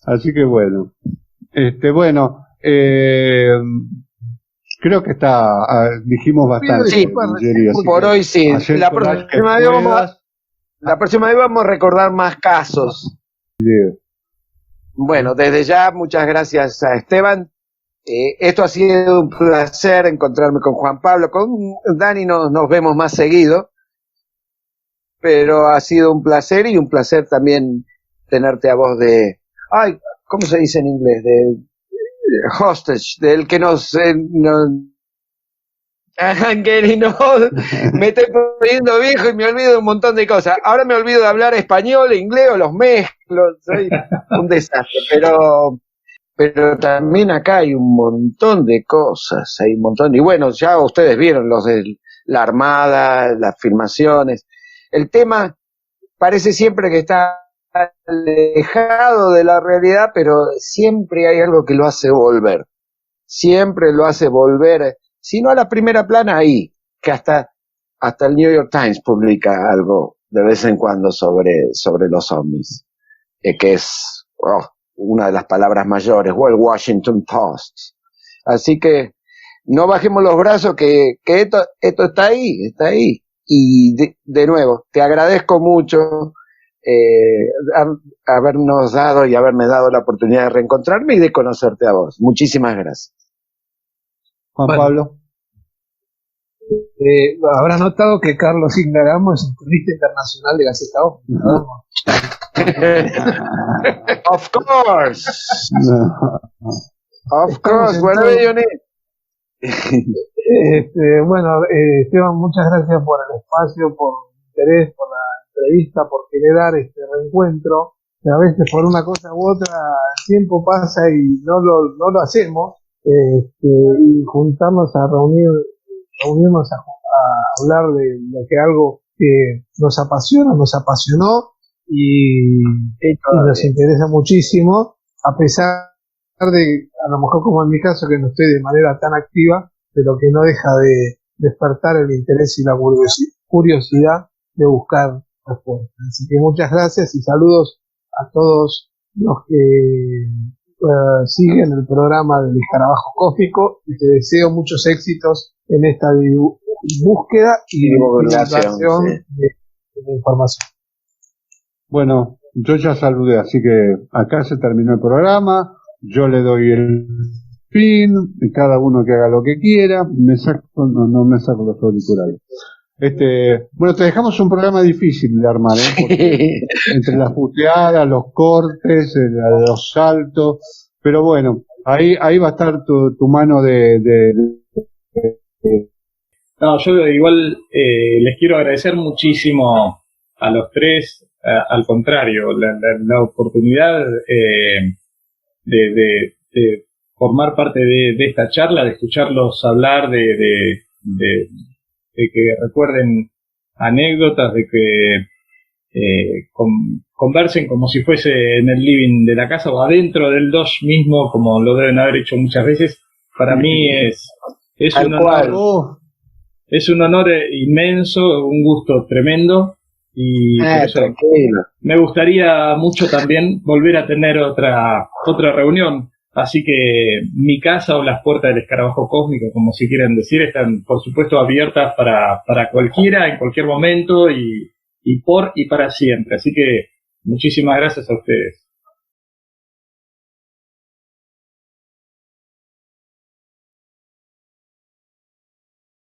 Así que bueno. Creo que dijimos bastante.
Sí, por hoy sí. La próxima vez vamos a recordar más casos.
Bien.
Bueno, desde ya, muchas gracias a Esteban. Esto ha sido un placer encontrarme con Juan Pablo. Con Dani nos vemos más seguido, pero ha sido un placer y un placer también tenerte a vos ¿cómo se dice en inglés? De hostage, del que me estoy poniendo viejo y me olvido de un montón de cosas. Ahora me olvido de hablar español, inglés, o los mezclo, soy un desastre, pero también acá hay un montón de cosas, y bueno, ya ustedes vieron los de la Armada, las filmaciones. El tema parece siempre que está alejado de la realidad, pero siempre hay algo que lo hace volver. Siempre lo hace volver, si no a la primera plana, ahí, que hasta el New York Times publica algo de vez en cuando sobre los ovnis, que es una de las palabras mayores, o el Washington Post. Así que no bajemos los brazos, que esto está ahí. Y de nuevo, te agradezco mucho habernos dado y haberme dado la oportunidad de reencontrarme y de conocerte a vos. Muchísimas gracias.
Juan Pablo.
Habrás notado que Carlos Ingaramo es un cronista internacional de Gaceta OVNI, ¿no?
Of course. Of course. Whatever you need.
Bueno, Esteban, muchas gracias por el espacio, por el interés, por la entrevista, por querer dar este reencuentro. A veces por una cosa u otra el tiempo pasa y no lo hacemos. Y juntarnos a reunirnos a hablar de lo que algo que nos apasiona, nos apasionó y nos interesa muchísimo, a pesar de, a lo mejor como en mi caso, que no estoy de manera tan activa, pero que no deja de despertar el interés y la curiosidad de buscar respuestas. Así que muchas gracias y saludos a todos los que siguen el programa del Escarabajo Cósmico, y te deseo muchos éxitos en esta búsqueda y divulgación de información.
Bueno, yo ya saludé, así que acá se terminó el programa. Yo le doy el fin, cada uno que haga lo que quiera. No me saco los auriculares. Bueno, te dejamos un programa difícil de armar, porque entre las puteadas, los cortes, los saltos, pero bueno, ahí va a estar tu mano
No, yo igual les quiero agradecer muchísimo a los tres, al contrario, la oportunidad de formar parte de esta charla, de escucharlos hablar, de que recuerden anécdotas, de que conversen como si fuese en el living de la casa o adentro del Doge mismo, como lo deben haber hecho muchas veces. Para mí es un honor, es un honor inmenso, un gusto tremendo, y por eso me gustaría mucho también volver a tener otra reunión. Así que mi casa o las puertas del Escarabajo Cósmico, como si quieran decir, están por supuesto abiertas para cualquiera, en cualquier momento y para siempre. Así que muchísimas gracias a ustedes.